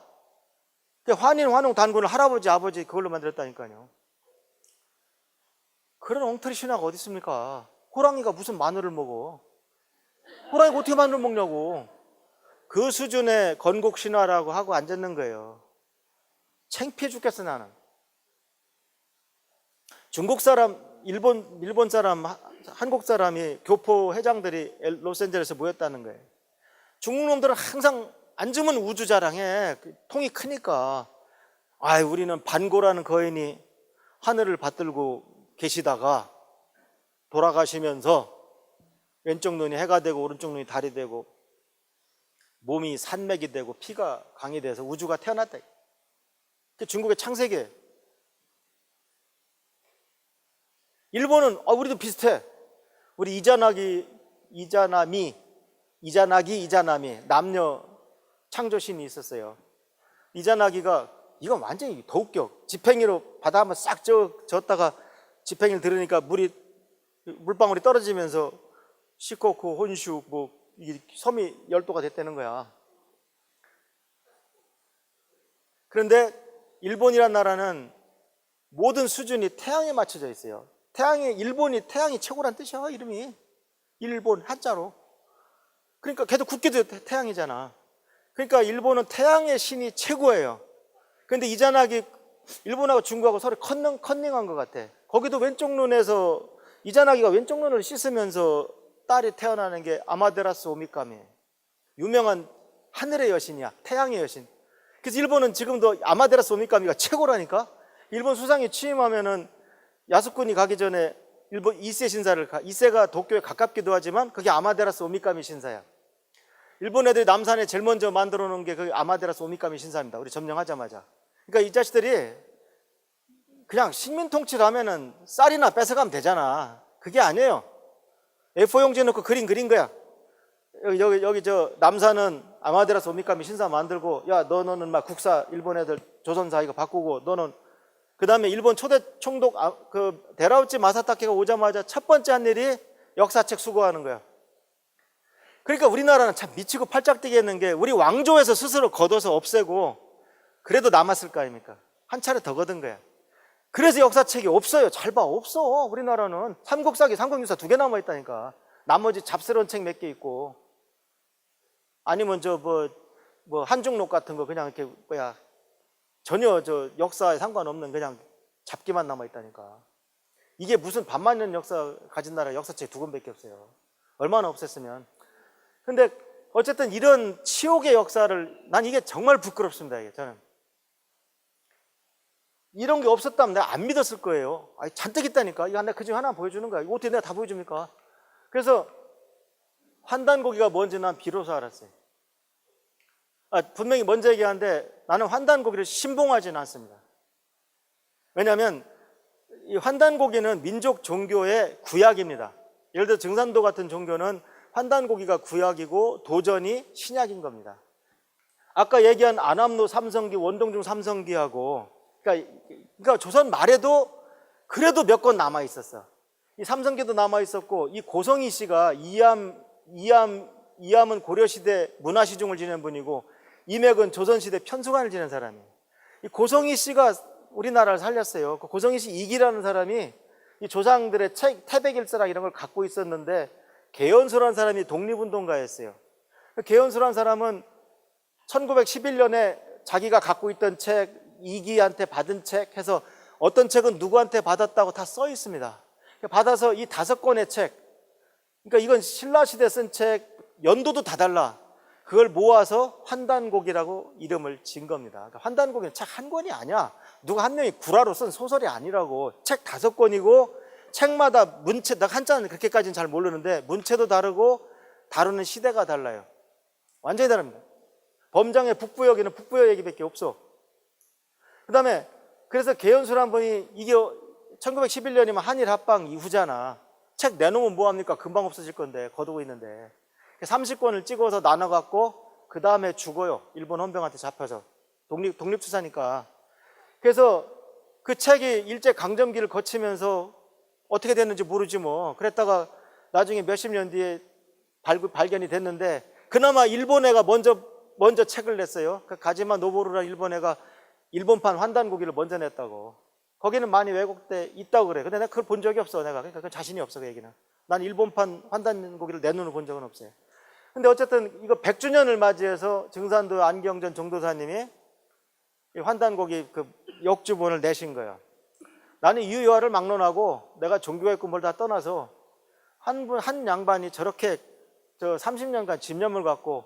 환인, 환웅, 단군을 할아버지, 아버지 그걸로 만들었다니까요. 그런 엉터리 신화가 어디 있습니까? 호랑이가 무슨 마늘을 먹어? 호랑이가 어떻게 마늘을 먹냐고. 그 수준의 건국 신화라고 하고 앉았는 거예요. 창피해 죽겠어 나는. 중국 사람, 일본 사람, 한국 사람이 교포 회장들이 로스앤젤레스에 모였다는 거예요. 중국 놈들은 항상 앉으면 우주 자랑해. 통이 크니까. 우리는 반고라는 거인이 하늘을 받들고 계시다가 돌아가시면서 왼쪽 눈이 해가 되고 오른쪽 눈이 달이 되고 몸이 산맥이 되고 피가 강이 돼서 우주가 태어났다. 중국의 창세기. 일본은 우리도 비슷해. 우리 이자나기 이자나미 남녀 창조신이 있었어요. 이자나기가 이건 완전히 더 웃겨. 지팽이로 바다 한번 싹 젓다가 지팽이를 들으니까 물방울이 떨어지면서 시코쿠, 혼슈 이게 섬이 열도가 됐다는 거야. 그런데 일본이란 나라는 모든 수준이 태양에 맞춰져 있어요. 태양이 최고란 뜻이야, 이름이. 일본 한자로. 그러니까 걔도 국기도 태양이잖아. 그러니까 일본은 태양의 신이 최고예요. 그런데 이자나기 일본하고 중국하고 서로 컨닝한 것 같아. 거기도 왼쪽 눈에서 이자나기가 왼쪽 눈을 씻으면서 딸이 태어나는 게 아마테라스 오미카미예요. 유명한 하늘의 여신이야. 태양의 여신. 그래서 일본은 지금도 아마테라스 오미카미가 최고라니까. 일본 수상이 취임하면은 야스쿠니 가기 전에 일본 이세 신사를 가. 이세가 도쿄에 가깝기도 하지만 그게 아마테라스 오미카미 신사야. 일본 애들이 남산에 제일 먼저 만들어 놓은 게 그 아마테라스 오미카미 신사입니다. 우리 점령하자마자. 그러니까 이 자식들이 그냥 식민 통치를 하면은 쌀이나 뺏어가면 되잖아. 그게 아니에요. A4 용지에 넣고 그린 거야. 여기 남산은 아마테라스 오미카미 신사 만들고, 야 너는 막 국사 일본 애들 조선사 이거 바꾸고, 너는 그 다음에 일본 초대 총독 데라우치 마사타케가 오자마자 첫 번째 한 일이 역사책 수거하는 거야. 그러니까 우리나라는 참 미치고 팔짝뛰기 했는 게, 우리 왕조에서 스스로 걷어서 없애고 그래도 남았을 거 아닙니까? 한 차례 더 걷은 거야. 그래서 역사책이 없어요. 잘 봐, 없어. 우리나라는 삼국사기, 삼국유사 2개 남아있다니까. 나머지 잡스러운 책 몇 개 있고, 아니면 한중록 같은 거 그냥 이렇게 전혀 역사에 상관없는 그냥 잡기만 남아있다니까. 이게 무슨 반만년 역사 가진 나라 역사책 2권밖에 없어요. 얼마나 없앴으면. 근데 어쨌든 이런 치욕의 역사를, 난 이게 정말 부끄럽습니다. 이게 저는 이런 게 없었다면 내가 안 믿었을 거예요. 잔뜩 있다니까. 이거 내가 그중 하나 보여주는 거야. 이거 어떻게 내가 다 보여줍니까? 그래서 환단고기가 뭔지 난 비로소 알았어요. 분명히 먼저 얘기하는데 나는 환단고기를 신봉하지는 않습니다. 왜냐하면 이 환단고기는 민족 종교의 구약입니다. 예를 들어 증산도 같은 종교는 환단고기가 구약이고 도전이 신약인 겁니다. 아까 얘기한 안암로 삼성기, 원동중 삼성기하고, 그러니까 조선 말에도 그래도 몇 권 남아 있었어. 이 삼성기도 남아 있었고, 이 고성희 씨가 이암은 고려시대 문화시중을 지낸 분이고, 이맥은 조선시대 편수관을 지낸 사람이에요. 이 고성희 씨가 우리나라를 살렸어요. 그 고성희 씨 이기라는 사람이 이 조상들의 책 태백일서랑 이런 걸 갖고 있었는데, 개연수라는 사람이 독립운동가였어요. 개연수라는 사람은 1911년에 자기가 갖고 있던 책, 이기한테 받은 책 해서 어떤 책은 누구한테 받았다고 다 써 있습니다. 받아서 이 5권의 책, 그러니까 이건 신라시대 쓴 책, 연도도 다 달라. 그걸 모아서 환단곡이라고 이름을 지은 겁니다. 그러니까 환단곡은 책 한 권이 아니야. 누가 한 명이 구라로 쓴 소설이 아니라고. 책 5권이고 책마다 문체, 나 한자는 그렇게까지는 잘 모르는데 문체도 다르고 다루는 시대가 달라요. 완전히 다릅니다. 범장의 북부여기는 북부여 얘기밖에 없어. 그 다음에 그래서 개연수란 분이, 이게 1911년이면 한일 합방 이후잖아. 책 내놓으면 뭐합니까? 금방 없어질 건데, 거두고 있는데. 30권을 찍어서 나눠갖고 그 다음에 죽어요. 일본 헌병한테 잡혀서. 독립투사니까. 그래서 그 책이 일제강점기를 거치면서 어떻게 됐는지 모르지 뭐. 그랬다가 나중에 몇십 년 뒤에 발견이 됐는데, 그나마 일본 애가 먼저 책을 냈어요. 그 가지마 노보루라는 일본 애가 일본판 환단고기를 먼저 냈다고. 거기는 많이 왜곡돼 있다고 그래. 근데 내가 그걸 본 적이 없어. 내가. 그러니까 그 자신이 없어, 그 얘기는. 난 일본판 환단고기를 내 눈으로 본 적은 없어요. 근데 어쨌든 이거 100주년을 맞이해서 증산도 안경전 정도사님이 이 환단고기 그 역주본을 내신 거예요. 나는 유효화를 막론하고 내가 종교가 있고 뭘 다 떠나서 한 양반이 저렇게 30년간 집념을 갖고,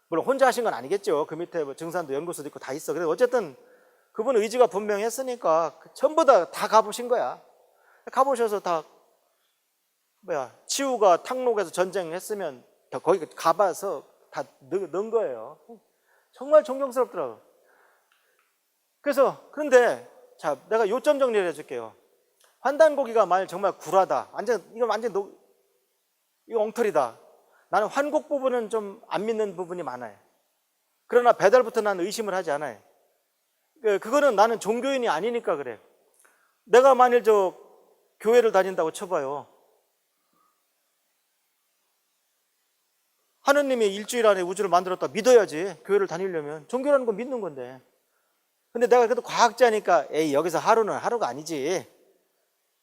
물론 혼자 하신 건 아니겠죠. 그 밑에 뭐 증산도 연구소도 있고 다 있어. 그래서 어쨌든 그분 의지가 분명했으니까 전부 다 가보신 거야. 가보셔서 다 치우가 탕록에서 전쟁했으면 거기 가봐서 다 넣은 거예요. 정말 존경스럽더라고. 그래서 그런데 자, 내가 요점 정리를 해줄게요. 환단고기가 만약 정말 구라다, 이거 완전 이거 엉터리다. 나는 환곡 부분은 좀 안 믿는 부분이 많아요. 그러나 배달부터 나는 의심을 하지 않아요. 그거는 나는 종교인이 아니니까 그래. 내가 만일 교회를 다닌다고 쳐봐요. 하느님이 일주일 안에 우주를 만들었다 믿어야지. 교회를 다니려면. 종교라는 건 믿는 건데. 근데 내가 그래도 과학자니까, 에이, 여기서 하루는 하루가 아니지.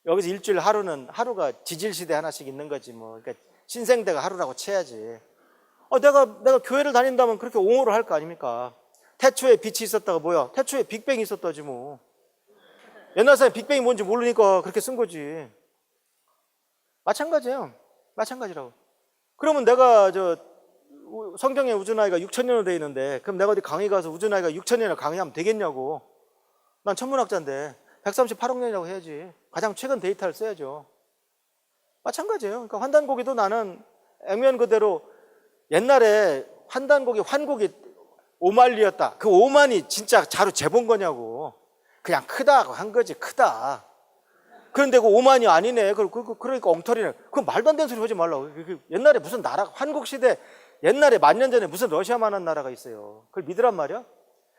여기서 일주일 하루가 지질시대 하나씩 있는 거지 뭐. 그러니까 신생대가 하루라고 쳐야지. 내가 교회를 다닌다면 그렇게 옹호를 할 거 아닙니까? 태초에 빛이 있었다가 뭐야? 태초에 빅뱅이 있었다지 뭐. 옛날 사람이 빅뱅이 뭔지 모르니까 그렇게 쓴 거지. 마찬가지예요. 마찬가지라고. 그러면 내가 성경에 우주나이가 6,000년으로 되어 있는데, 그럼 내가 어디 강의 가서 우주나이가 6,000년을 강의하면 되겠냐고. 난 천문학자인데 138억 년이라고 해야지. 가장 최근 데이터를 써야죠. 마찬가지예요. 그러니까 환단고기도 나는 액면 그대로, 옛날에 환곡이 오만리였다. 그 오만이 진짜 자루 재본 거냐고. 그냥 크다고 한 거지, 크다. 그런데 그 오만이 아니네. 그러니까 엉터리네. 그건 말도 안 되는 소리 하지 말라고. 옛날에 무슨 나라, 환국시대, 옛날에 10,000년 전에 무슨 러시아만한 나라가 있어요. 그걸 믿으란 말이야?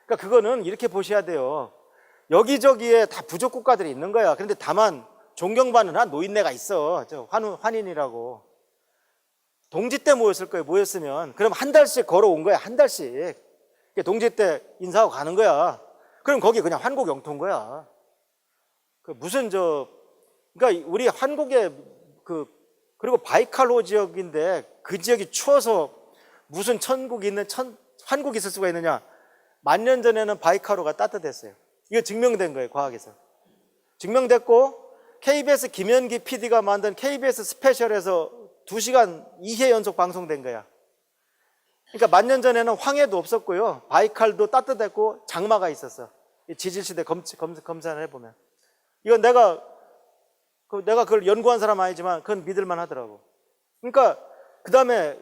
그러니까 그거는 이렇게 보셔야 돼요. 여기저기에 다 부족 국가들이 있는 거야. 그런데 다만 존경받는 한 노인네가 있어. 환인이라고. 동지 때 모였을 거예요. 모였으면. 그럼 한 달씩 걸어온 거야. 한 달씩. 동지 때 인사하고 가는 거야. 그럼 거기 그냥 환국 영토인 거야. 그러니까 우리 한국에 그리고 바이칼로 지역인데 그 지역이 추워서 무슨 환국이 있을 수가 있느냐. 10,000년 전에는 바이칼로가 따뜻했어요. 이거 증명된 거예요, 과학에서. 증명됐고, KBS 김현기 PD가 만든 KBS 스페셜에서 2시간 2회 연속 방송된 거야. 그러니까 10,000년 전에는 황해도 없었고요, 바이칼도 따뜻했고 장마가 있었어. 지질시대 검사를 해보면. 이건 내가 그걸 연구한 사람 아니지만 그건 믿을만 하더라고. 그러니까 그 다음에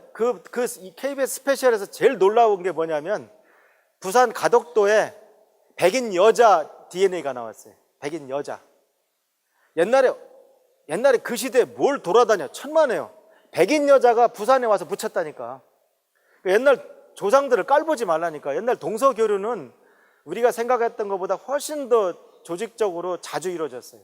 KBS 스페셜에서 제일 놀라운 게 뭐냐면, 부산 가덕도에 백인 여자 DNA가 나왔어요. 백인 여자. 옛날에 그 시대에 뭘 돌아다녀. 천만에요. 백인 여자가 부산에 와서 묻혔다니까. 옛날 조상들을 깔보지 말라니까. 옛날 동서교류는 우리가 생각했던 것보다 훨씬 더 조직적으로 자주 이루어졌어요.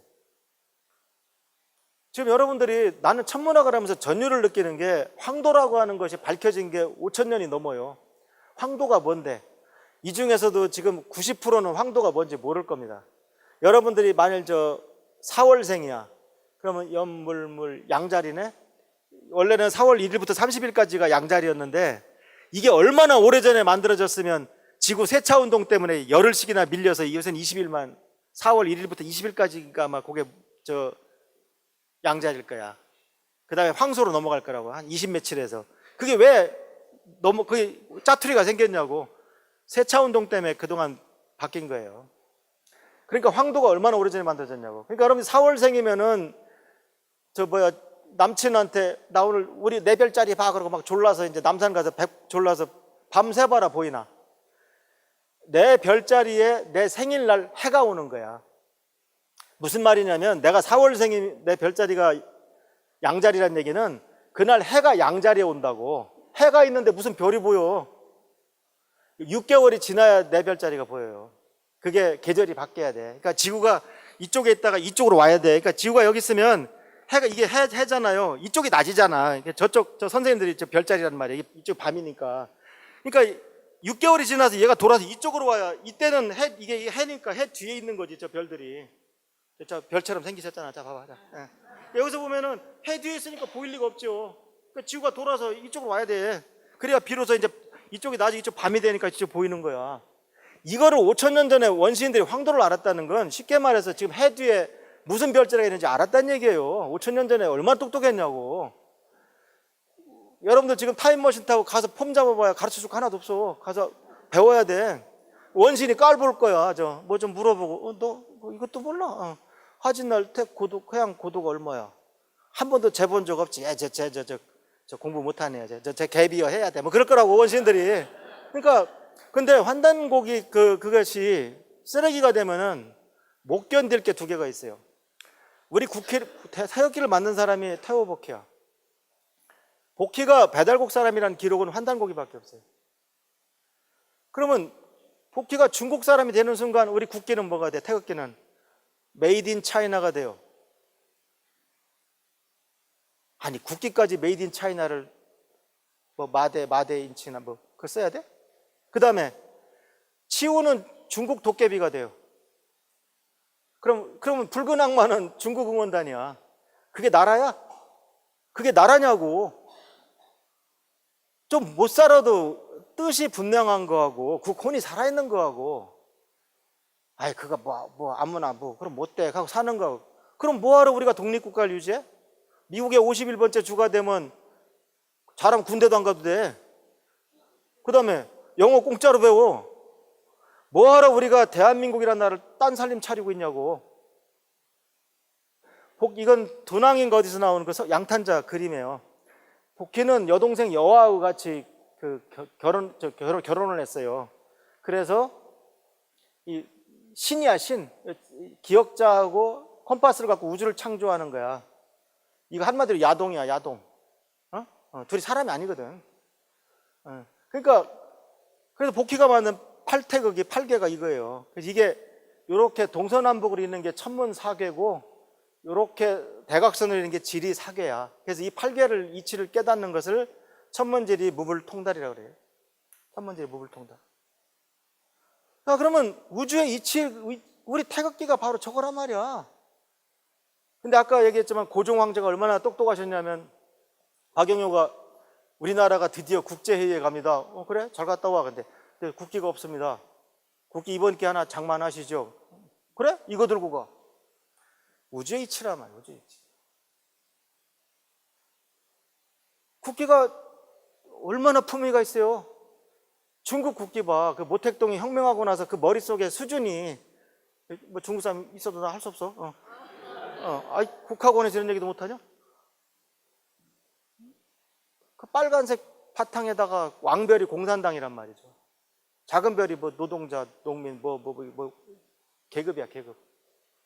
지금 여러분들이 나는 천문학을 하면서 전율을 느끼는 게 황도라고 하는 것이 밝혀진 게 5,000년이 넘어요. 황도가 뭔데? 이 중에서도 지금 90%는 황도가 뭔지 모를 겁니다. 여러분들이 만일 저 4월생이야. 그러면 연물물 양자리네? 원래는 4월 1일부터 30일까지가 양자리였는데 이게 얼마나 오래전에 만들어졌으면 지구 세차운동 때문에 열흘씩이나 밀려서 이것은 20일만 4월 1일부터 20일까지가 아마 그게 저 양자리일 거야. 그 다음에 황소로 넘어갈 거라고 한 20 며칠에서. 그게 왜 그게 짜투리가 생겼냐고. 세차운동 때문에 그동안 바뀐 거예요. 그러니까 황도가 얼마나 오래전에 만들어졌냐고. 그러니까 여러분 4월생이면은 남친한테 나 오늘 우리 네 별짜리 봐 그러고 막 졸라서 이제 남산 가서 졸라서 밤새 봐라 보이나. 내 별자리에 내 생일날 해가 오는 거야. 무슨 말이냐면 내가 4월생이 내 별자리가 양자리란 얘기는 그날 해가 양자리에 온다고. 해가 있는데 무슨 별이 보여. 6개월이 지나야 내 별자리가 보여요. 그게 계절이 바뀌어야 돼. 그러니까 지구가 이쪽에 있다가 이쪽으로 와야 돼. 그러니까 지구가 여기 있으면 해가 이게 해잖아요. 이쪽이 낮이잖아. 저쪽 저 선생님들이 저 별자리란 말이에요. 이쪽 밤이니까. 그러니까 6개월이 지나서 얘가 돌아서 이쪽으로 와야 이때는 이게 해니까 해 뒤에 있는 거지. 저 별들이. 저 별처럼 생기셨잖아. 자 봐봐. 자. 예. 여기서 보면은 해 뒤에 있으니까 보일 리가 없죠. 그러니까 지구가 돌아서 이쪽으로 와야 돼. 그래야 비로소 이제 이쪽이 낮이 이쪽 밤이 되니까 이쪽 보이는 거야. 이거를 5,000년 전에 원시인들이 황도를 알았다는 건 쉽게 말해서 지금 해 뒤에 무슨 별자리가 있는지 알았다는 얘기예요. 5,000년 전에 얼마나 똑똑했냐고. 여러분들 지금 타임머신 타고 가서 폼 잡아봐야 가르쳐줄 거 하나도 없어. 가서 배워야 돼. 원시인이 깔볼 거야. 뭐 좀 물어보고 너 뭐 이것도 몰라. 화진날 고독 해양 고도가 얼마야? 한 번도 재본 적 없지. 저 공부 못하네. 저 갭이어 해야 돼. 뭐 그럴 거라고 원시인들이. 그러니까 근데 환단곡이 그것이 쓰레기가 되면은 못 견딜 게 2개가 있어요. 우리 태극기를 만든 사람이 태호 복희야. 복희가 배달곡 사람이라는 기록은 환단곡이밖에 없어요. 그러면 복희가 중국 사람이 되는 순간 우리 국기는 뭐가 돼? 태극기는 메이드 인 차이나가 돼요. 아니 국기까지 메이드 인 차이나를 뭐 마대 인치나 뭐 그거 써야 돼? 그 다음에 치우는 중국 도깨비가 돼요. 그러면 붉은 악마는 중국 응원단이야. 그게 나라야? 그게 나라냐고. 좀 못 살아도 뜻이 분명한 거하고 국혼이 살아있는 거하고 아이 그거 뭐 아무나 뭐 그럼 못돼 하고 사는 거하고 그럼 뭐하러 우리가 독립국가를 유지해? 미국의 51번째 주가 되면 잘하면 군대도 안 가도 돼. 그 다음에 영어 공짜로 배워. 뭐하러 우리가 대한민국이라는 나라를 딴 살림 차리고 있냐고. 이건 dun왕인가 어디서 나오는 그 양탄자 그림이에요. 복희는 여동생 여아와 같이 결혼을 했어요. 그래서 이 신이야 신. 기억자하고 컴파스를 갖고 우주를 창조하는 거야. 이거 한마디로 야동이야 야동. 둘이 사람이 아니거든. 그러니까 그래서 복희가 만든 8태극이 8개가 이거예요. 그래서 이게 이렇게 동서남북으로 있는 게 천문사계고 이렇게 대각선으로 있는 게 지리사계야. 그래서 이 8개를 이치를 깨닫는 것을 천문지리 무불통달이라고 그래요. 천문지리 무불통달. 그러면 우주의 이치, 우리 태극기가 바로 저거란 말이야. 근데 아까 얘기했지만 고종 황제가 얼마나 똑똑하셨냐면 박영효가 우리나라가 드디어 국제회의에 갑니다. 그래? 잘 갔다 와. 근데 국기가 없습니다. 국기 이번 기 하나 장만하시죠. 그래? 이거 들고 가. 우주의 이치란 말이야. 우주의 이치. 국기가 얼마나 품위가 있어요. 중국 국기 봐. 그 모택동이 혁명하고 나서 그 머릿속에 수준이 뭐 중국 사람 있어도 나 할 수 없어. 아이 국학원에서 이런 얘기도 못하냐? 그 빨간색 바탕에다가 왕별이 공산당이란 말이죠. 작은 별이 뭐 노동자, 농민, 뭐 계급이야 계급.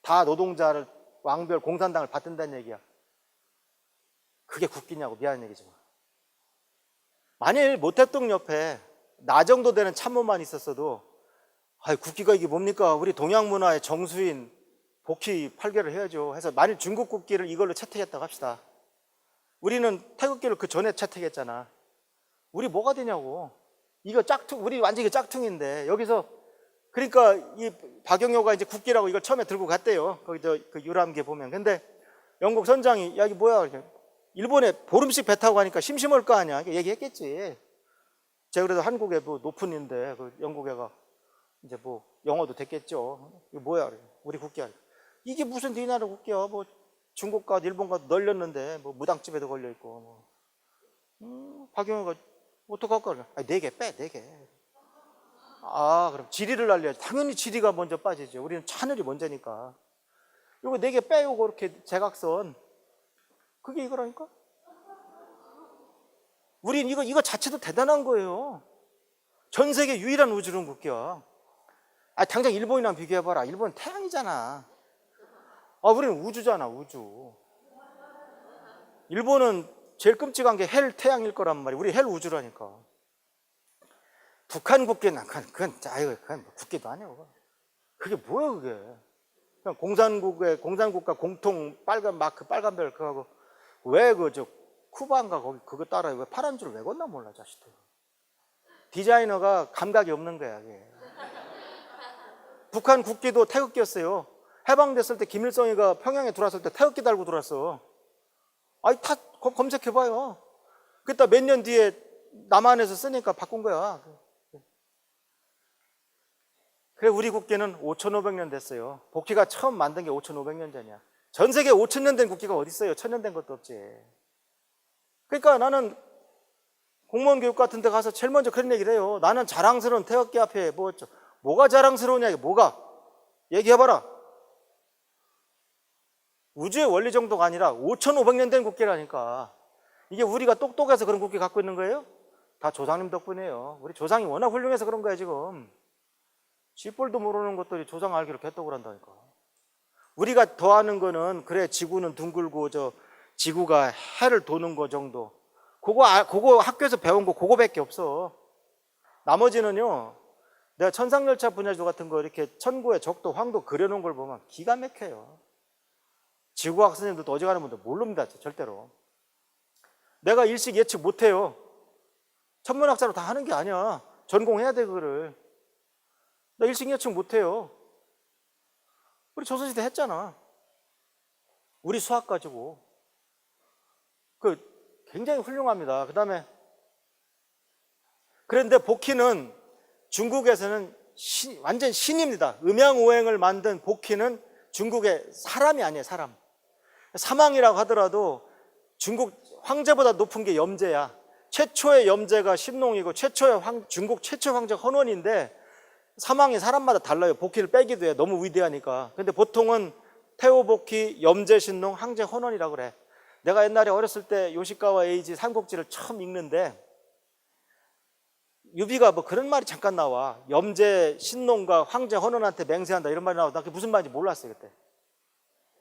다 노동자를 왕별 공산당을 받든다는 얘기야. 그게 국기냐고 미안한 얘기지만. 만일 모택동 옆에 나 정도 되는 참모만 있었어도 국기가 이게 뭡니까? 우리 동양 문화의 정수인 복귀 8개를 해야죠. 해서 만일 중국 국기를 이걸로 채택했다고 합시다. 우리는 태극기를 그 전에 채택했잖아. 우리 뭐가 되냐고. 이거 짝퉁, 우리 완전히 짝퉁인데 여기서 그러니까 이 박영효가 이제 국기라고 이걸 처음에 들고 갔대요. 거기 그 유람기 보면. 근데 영국 선장이 야 이게 뭐야? 이렇게 일본에 보름씩 배 타고 가니까 심심할 거 아니야. 얘기했겠지. 제가 그래도 한국에 뭐 높은인데 그 영국애가 이제 뭐 영어도 됐겠죠. 이거 뭐야? 우리 국기야. 이게 무슨 네 나라 국기야? 뭐 중국과 일본과 널렸는데 뭐 무당집에도 걸려 있고. 박영효가 어떡할까? 아, 4개 빼, 4개. 아, 그럼 지리를 날려야지. 당연히 지리가 먼저 빠지죠. 우리는 하늘이 먼저니까. 이거 4개 빼고 이렇게 제각선. 그게 이거라니까? 우린 이거 자체도 대단한 거예요. 전 세계 유일한 우주론 국기야. 아, 당장 일본이랑 비교해봐라. 일본은 태양이잖아. 아, 우리는 우주잖아, 우주. 일본은 제일 끔찍한 게 헬 태양일 거란 말이야. 우리 헬 우주라니까. 북한 국기는 그건 국기도 아니고. 그게 뭐야, 그게. 그냥 공산국가 공통 빨간 마크, 빨간 별 그거하고 왜 쿠바인가 거기 그거 따라 왜 파란 줄을 왜 건나 몰라, 자식들. 디자이너가 감각이 없는 거야, 이게. 북한 국기도 태극기였어요. 해방됐을 때 김일성이가 평양에 들어왔을 때 태극기 달고 들어왔어. 아니, 다 검색해봐요. 그때 몇 년 뒤에 남한에서 쓰니까 바꾼 거야. 그래, 우리 국기는 5,500년 됐어요. 복귀가 처음 만든 게 5,500년 전이야. 전 세계 5,000년 된 국기가 어디 있어요? 1,000년 된 것도 없지. 그러니까 나는 공무원 교육 같은 데 가서 제일 먼저 그런 얘기를 해요. 나는 자랑스러운 태극기 앞에 뭐가 자랑스러우냐, 이게 뭐가? 얘기해봐라. 우주의 원리 정도가 아니라 5,500년 된 국기라니까. 이게 우리가 똑똑해서 그런 국기 갖고 있는 거예요? 다 조상님 덕분이에요. 우리 조상이 워낙 훌륭해서 그런 거야, 지금. 쥐뿔도 모르는 것들이 조상 알기로 개떡을 한다니까. 우리가 더 아는 거는 그래, 지구는 둥글고 지구가 해를 도는 거 정도. 그거 학교에서 배운 거 그거밖에 없어. 나머지는요, 내가 천상열차 분야조 같은 거 이렇게 천고의 적도, 황도 그려놓은 걸 보면 기가 막혀요. 지구과학 선생님들도 어지간한 분들 모릅니다, 절대로. 내가 일식 예측 못해요. 천문학자로 다 하는 게 아니야. 전공해야 돼, 그거를. 나 일식 예측 못해요. 우리 조선시대 했잖아. 우리 수학 가지고. 굉장히 훌륭합니다. 그 다음에 그런데 복희는 중국에서는 완전 신입니다. 음양오행을 만든 복희는 중국의 사람이 아니에요, 사람. 사망이라고 하더라도 중국 황제보다 높은 게 염제야. 최초의 염제가 신농이고 중국 최초 황제 헌원인데 사망이 사람마다 달라요. 복희를 빼기도 해. 너무 위대하니까. 근데 보통은 태호 복희, 염제 신농, 황제 헌원이라고 그래. 내가 옛날에 어렸을 때 요시카와 에이지 삼국지를 처음 읽는데 유비가 뭐 그런 말이 잠깐 나와. 염제 신농과 황제 헌원한테 맹세한다 이런 말이 나와. 나 그게 무슨 말인지 몰랐어요, 그때.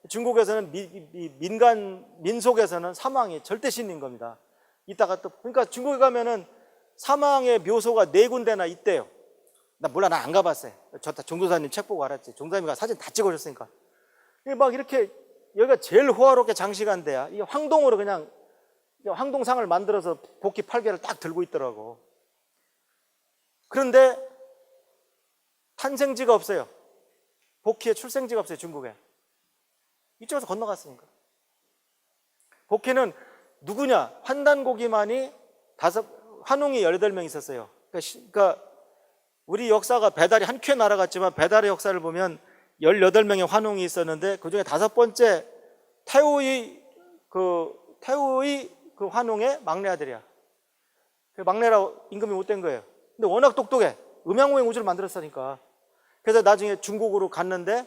중국에서는 민속에서는 사망이 절대 신인 겁니다. 이따가 또 그러니까 중국에 가면은 사망의 묘소가 4군데나 있대요. 나 몰라, 나 안 가봤어요. 정도사님 책 보고 알았지. 정도사님이 사진 다 찍어줬으니까. 막 이렇게 여기가 제일 호화롭게 장식한 데야. 이 황동으로 그냥 황동상을 만들어서 복희 8개를 딱 들고 있더라고. 그런데 탄생지가 없어요. 복희의 출생지가 없어요, 중국에. 이쪽에서 건너갔으니까. 복희는 누구냐? 환단고기만이 환웅이 18명 있었어요. 그러니까 우리 역사가 배달이 한 큐에 날아갔지만 배달의 역사를 보면 18명의 환웅이 있었는데 그중에 5번째 태우의 그 환웅의 막내 아들이야. 그 막내라 임금이 못된 거예요. 근데 워낙 똑똑해. 음양오행 우주를 만들었으니까. 그래서 나중에 중국으로 갔는데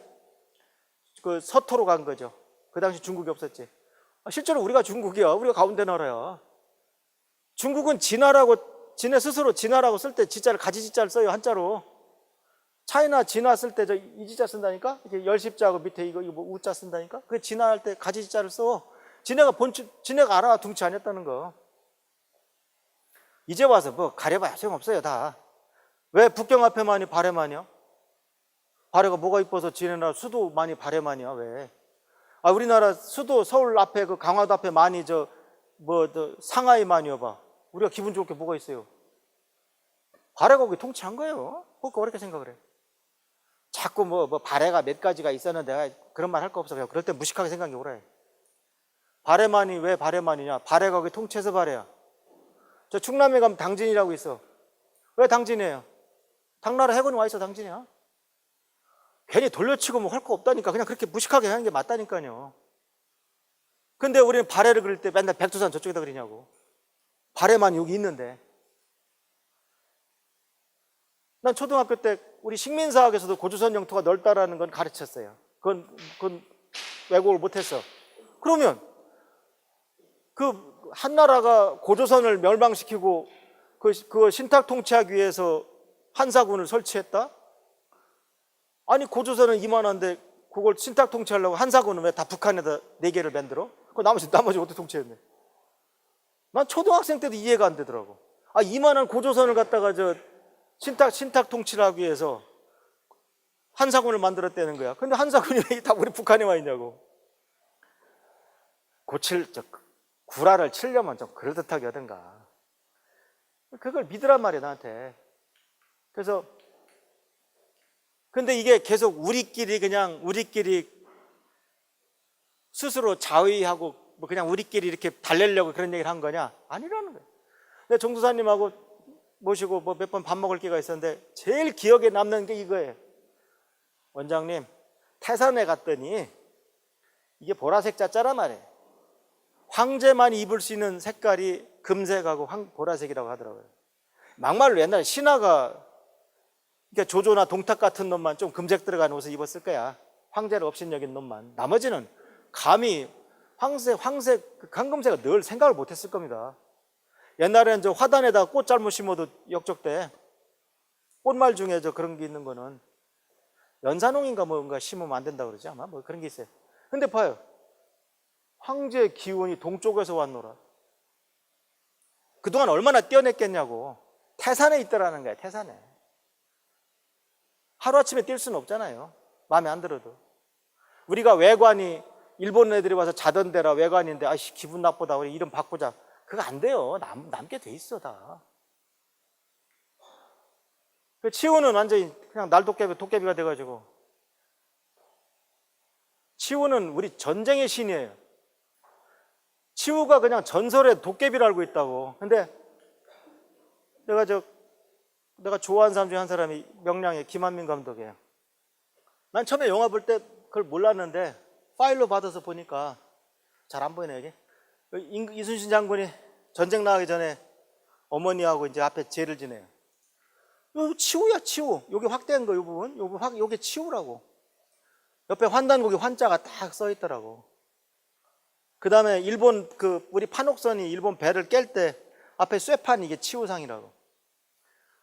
그 서토로 간 거죠. 그 당시 중국이 없었지. 실제로 우리가 중국이야. 우리가 가운데 나라야. 중국은 지네 스스로 진화라고 쓸 때 지자를 가지지자를 써요, 한자로. 차이나 진화 쓸 때 이 지자 쓴다니까? 이렇게 열십자하고 밑에 이거 뭐 우자 쓴다니까? 그 진화할 때 가지지자를 써. 지네가 알아, 둥치 아니었다는 거. 이제 와서 뭐 가려봐야 소용없어요, 다. 왜 북경 앞에만이 발해만이요? 발해가 뭐가 이뻐서 지네 나라 수도 많이 발해만이야 왜? 아 우리나라 수도 서울 앞에 그 강화도 앞에 많이 저 상하이 많이 여봐. 우리가 기분 좋을 게 뭐가 있어요? 발해가 거기 통치한 거예요. 그거 어렵게 생각을 해. 자꾸 발해가 몇 가지가 있었는데 내가 그런 말 할 거 없어. 그냥 그럴 때 무식하게 생각해 오래. 발해만이 왜 발해만이냐? 발해가 거기 통치해서 발해야. 저 충남에 가면 당진이라고 있어. 왜 당진이에요? 당나라 해군이 와 있어 당진이야. 괜히 돌려치고 뭐 할 거 없다니까. 그냥 그렇게 무식하게 하는 게 맞다니까요. 근데 우리는 발해를 그릴 때 맨날 백두산 저쪽에다 그리냐고. 발해만 여기 있는데. 난 초등학교 때 우리 식민사학에서도 고조선 영토가 넓다라는 건 가르쳤어요. 그건 왜곡을 못했어. 그러면 그 한나라가 고조선을 멸망시키고 그 신탁 통치하기 위해서 한사군을 설치했다? 아니 고조선은 이만한데 그걸 신탁 통치하려고 한사군은 왜 다 북한에다 4개를 만들어? 그 나머지 어떻게 통치했네? 난 초등학생 때도 이해가 안 되더라고. 아 이만한 고조선을 갖다가 저 신탁 통치를 하기 위해서 한사군을 만들었다는 거야. 근데 한사군이 왜 다 우리 북한에 와 있냐고. 구라를 치려면 좀 그럴듯하게 하든가. 그걸 믿으란 말이야 나한테. 그래서 근데 이게 계속 우리끼리 스스로 자위하고 그냥 우리끼리 이렇게 달래려고 그런 얘기를 한 거냐? 아니라는 거예요. 근데 정도사님하고 모시고 몇 번 밥 먹을 기회가 있었는데 제일 기억에 남는 게 이거예요. 원장님, 태산에 갔더니 이게 보라색 자짜란 말이에요. 황제만 입을 수 있는 색깔이 금색하고 보라색이라고 하더라고요. 막말로 옛날에 신하가 그러니까 조조나 동탁 같은 놈만 좀 금색 들어간 옷을 입었을 거야. 황제를 업신여긴 놈만. 나머지는 감히 황색, 황금색을 늘 생각을 못했을 겁니다. 옛날에는 저 화단에다가 꽃 잘못 심어도 역적돼. 꽃말 중에 저 그런 게 있는 거는 연산홍인가 뭔가 심으면 안 된다고 그러지 아마 그런 게 있어요. 근데 봐요. 황제의 기운이 동쪽에서 왔노라. 그동안 얼마나 뛰어냈겠냐고. 태산에 있더라는 거야, 태산에. 하루아침에 뛸 수는 없잖아요. 마음에 안 들어도. 우리가 외관이 일본 애들이 와서 자던 데라 외관인데 아이씨 기분 나쁘다 우리 이름 바꾸자. 그거 안 돼요. 남게 돼 있어 다. 치우는 완전히 그냥 도깨비가 돼가지고. 치우는 우리 전쟁의 신이에요. 치우가 그냥 전설의 도깨비를 알고 있다고. 근데 내가 좋아하는 사람 중에 한 사람이 명량의 김한민 감독이에요. 난 처음에 영화 볼 때 그걸 몰랐는데 파일로 받아서 보니까 잘 안 보이네 여기. 이순신 장군이 전쟁 나가기 전에 어머니하고 이제 앞에 제를 지내요. 이거 치우야 치우. 여기 확대한 거 이 부분, 요게 치우라고. 옆에 환단국이 환자가 딱 써 있더라고. 그 다음에 일본 우리 판옥선이 일본 배를 깰 때 앞에 쇠판 이게 치우상이라고.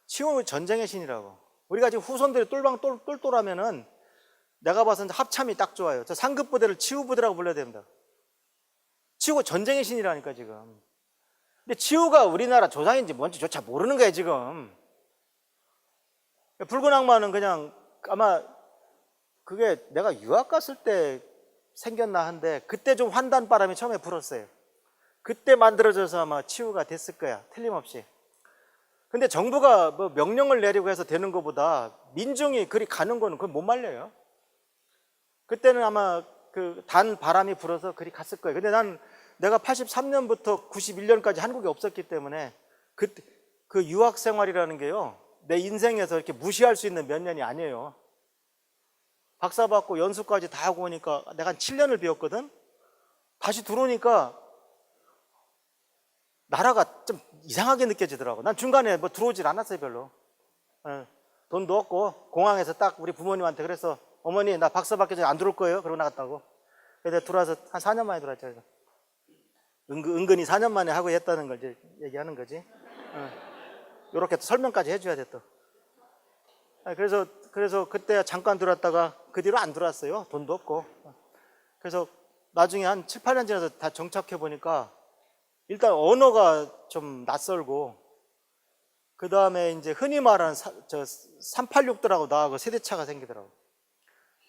치우는 전쟁의 신이라고. 우리가 지금 후손들이 똘똘하면은 내가 봐서는 합참이 딱 좋아요. 저 상급 부대를 치우 부대라고 불러야 됩니다. 치우가 전쟁의 신이라니까 지금. 근데 치우가 우리나라 조상인지 뭔지조차 모르는 거예요 지금. 붉은 악마는 그냥 아마 그게 내가 유학 갔을 때 생겼나 한데 그때 좀 환단 바람이 처음에 불었어요. 그때 만들어져서 아마 치유가 됐을 거야 틀림없이. 근데 정부가 명령을 내리고 해서 되는 것보다 민중이 그리 가는 거는 그건 못 말려요. 그때는 아마 단 바람이 불어서 그리 갔을 거예요. 근데 내가 83년부터 91년까지 한국에 없었기 때문에 그 유학 생활이라는 게요 내 인생에서 이렇게 무시할 수 있는 몇 년이 아니에요. 박사 받고 연수까지 다 하고 오니까 내가 한 7년을 배웠거든. 다시 들어오니까 나라가 좀 이상하게 느껴지더라고. 난 중간에 들어오질 않았어요 별로. 돈도 없고 공항에서 딱 우리 부모님한테 그래서 어머니 나 박사 받기 전에 안 들어올 거예요. 그러고 나갔다고. 그래서 들어와서 한 4년 만에 들어왔죠. 은근히 4년 만에 하고 했다는 걸 이제 얘기하는 거지. 이렇게 설명까지 해줘야 돼 또. 그래서 그때 잠깐 들어왔다가 그 뒤로 안 들어왔어요. 돈도 없고. 그래서 나중에 한 7, 8년 지나서 다 정착해 보니까 일단 언어가 좀 낯설고 그 다음에 이제 흔히 말하는 386들하고 나하고 세대차가 생기더라고.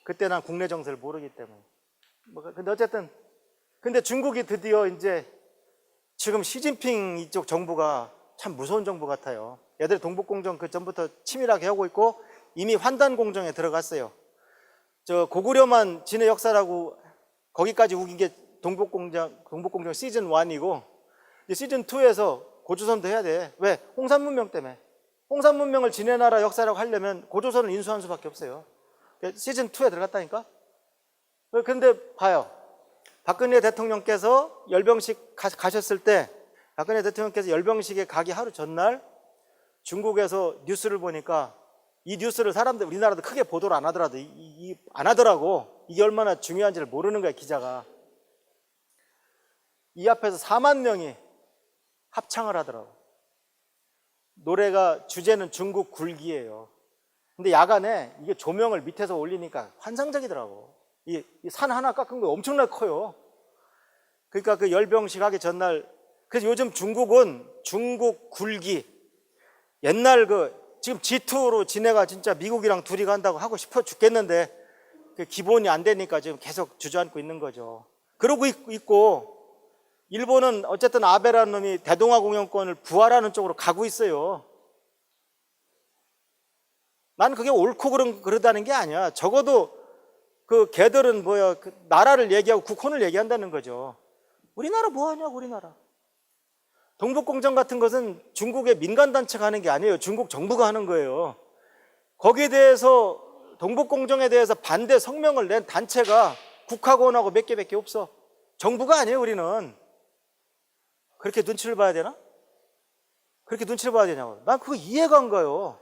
그때 난 국내 정세를 모르기 때문에. 근데 어쨌든, 근데 중국이 드디어 이제 지금 시진핑 이쪽 정부가 참 무서운 정부 같아요. 얘들 동북공정 그 전부터 치밀하게 하고 있고 이미 환단공정에 들어갔어요. 저 고구려만 진해 역사라고 거기까지 우긴 게 동북공정 시즌 1이고 이제 시즌 2에서 고조선도 해야 돼. 왜? 홍산문명 때문에. 홍산문명을 진해나라 역사라고 하려면 고조선을 인수한 수밖에 없어요. 시즌 2에 들어갔다니까? 근데 봐요. 박근혜 대통령께서 열병식 가셨을 때 박근혜 대통령께서 열병식에 가기 하루 전날 중국에서 뉴스를 보니까 이 뉴스를 사람들 우리나라도 크게 보도를 안 하더라도 안 하더라고. 이게 얼마나 중요한지를 모르는 거야, 기자가. 이 앞에서 4만 명이 합창을 하더라고. 노래가 주제는 중국 굴기예요. 근데 야간에 이게 조명을 밑에서 올리니까 환상적이더라고. 이 산 하나 깎은 거 엄청나게 커요. 그러니까 그 열병식 하기 전날. 그래서 요즘 중국은 중국 굴기 옛날 지금 G2로 진해가 진짜 미국이랑 둘이 간다고 하고 싶어 죽겠는데 그 기본이 안 되니까 지금 계속 주저앉고 있는 거죠. 그러고 있고 일본은 어쨌든 아베라는 놈이 대동아 공영권을 부활하는 쪽으로 가고 있어요. 난 그게 옳고 그러다는 게 아니야. 적어도 그 걔들은 그 나라를 얘기하고 국혼을 얘기한다는 거죠. 우리나라 뭐 하냐고, 우리나라. 동북공정 같은 것은 중국의 민간단체가 하는 게 아니에요. 중국 정부가 하는 거예요. 거기에 대해서 동북공정에 대해서 반대 성명을 낸 단체가 국학원하고 몇 개밖에 없어. 정부가 아니에요, 우리는. 그렇게 눈치를 봐야 되나? 그렇게 눈치를 봐야 되냐고. 난 그거 이해가 안 가요.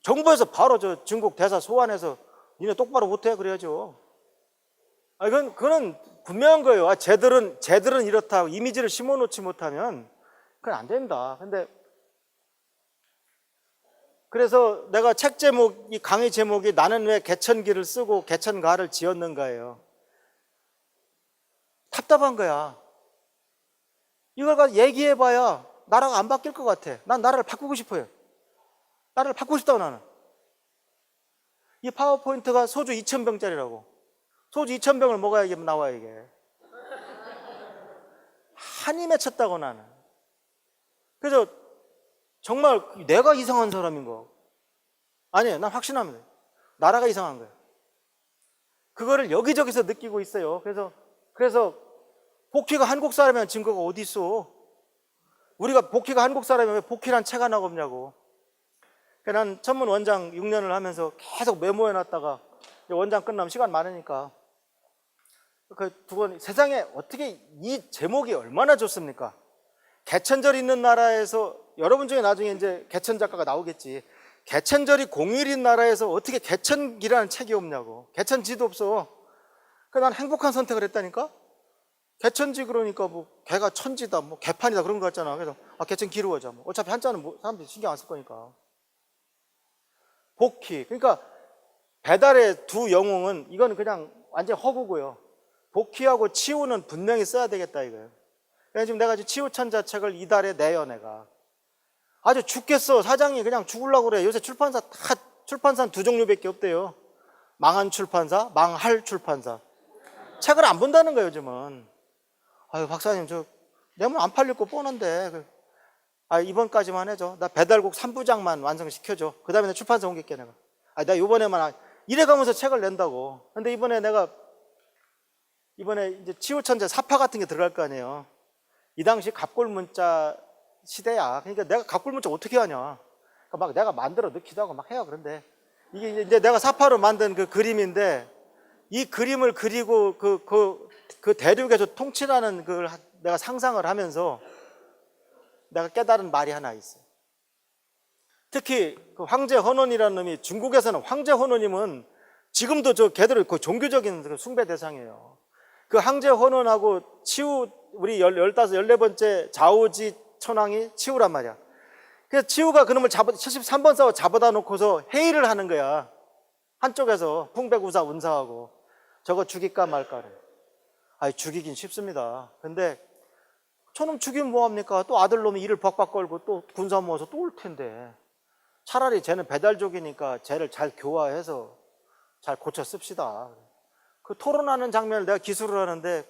정부에서 바로 저 중국 대사 소환해서 니네 똑바로 못해? 그래야죠. 그건 분명한 거예요. 쟤들은 이렇다고 이미지를 심어놓지 못하면 그건 안 된다. 근데 그래서 내가 책 제목, 이 강의 제목이 나는 왜 개천기를 쓰고 개천가를 지었는가예요. 답답한 거야. 이걸 가지고 얘기해봐야 나라가 안 바뀔 것 같아. 난 나라를 바꾸고 싶어요. 나라를 바꾸고 싶다고 나는. 이 파워포인트가 소주 2,000병짜리라고. 소주 2,000병을 먹어야 이게 나와, 이게. 한이 맺혔다고 나는. 그래서 정말 내가 이상한 사람인 거. 아니에요. 난 확신합니다. 나라가 이상한 거예요. 그거를 여기저기서 느끼고 있어요. 그래서 복희가 한국 사람이면 증거가 어디 있어? 우리가 복희가 한국 사람이면 왜 복희란 책 하나가 없냐고. 난 천문 원장 6년을 하면서 계속 메모해놨다가 원장 끝나면 시간 많으니까 그 두 번 세상에 어떻게 이 제목이 얼마나 좋습니까? 개천절 있는 나라에서 여러분 중에 나중에 이제 개천 작가가 나오겠지. 개천절이 공휴일인 나라에서 어떻게 개천기라는 책이 없냐고. 개천지도 없어. 난 행복한 선택을 했다니까. 개천지 그러니까 뭐 개가 천지다, 뭐 개판이다 그런 거 같잖아. 그래서 개천 기루어져. 뭐 어차피 한자는 뭐 사람들이 신경 안 쓸 거니까. 복희. 그러니까 배달의 두 영웅은 이거는 그냥 완전 허구고요. 복희하고 치우는 분명히 써야 되겠다 이거예요. 그래서 지금 내가 치우천자 책을 이달에 내요, 내가. 아주 죽겠어. 사장이 그냥 죽으려고 그래. 요새 출판사는 두 종류밖에 없대요. 망한 출판사, 망할 출판사. 책을 안 본다는 거예요, 요즘은. 아유, 박사님, 내 문 안 팔릴 거 뻔한데. 이번까지만 해줘. 나 배달국 3부작만 완성시켜줘. 그 다음에 출판사 옮길게, 내가. 나 요번에만, 이래가면서 책을 낸다고. 근데 이번에 이제 치우천재 사파 같은 게 들어갈 거 아니에요. 이 당시 갑골문자 시대야. 그러니까 내가 갑골문자 어떻게 하냐. 그러니까 막 내가 만들어 넣기도 하고 막 해요. 그런데 이게 이제 내가 사파로 만든 그 그림인데 이 그림을 그리고 그 대륙에서 통치라는 걸 내가 상상을 하면서 내가 깨달은 말이 하나 있어요. 특히 그 황제 헌원이라는 놈이 중국에서는 황제 헌원님은 지금도 걔들은 그 종교적인 숭배 대상이에요. 그 황제 헌원하고 우리 15, 14번째 좌우지 천왕이 치우란 말이야. 그래서 치우가 그놈을 73번 싸워 잡아다 놓고서 회의를 하는 거야. 한쪽에서 풍백우사 운사하고 저거 죽일까 말까를. 죽이긴 쉽습니다. 근데 저놈 죽이면 뭐합니까? 또 아들놈이 이를 박박 걸고 또 군사 모아서 또 올 텐데 차라리 쟤는 배달족이니까 쟤를 잘 교화해서 잘 고쳐 씁시다. 그 토론하는 장면을 내가 기술을 하는데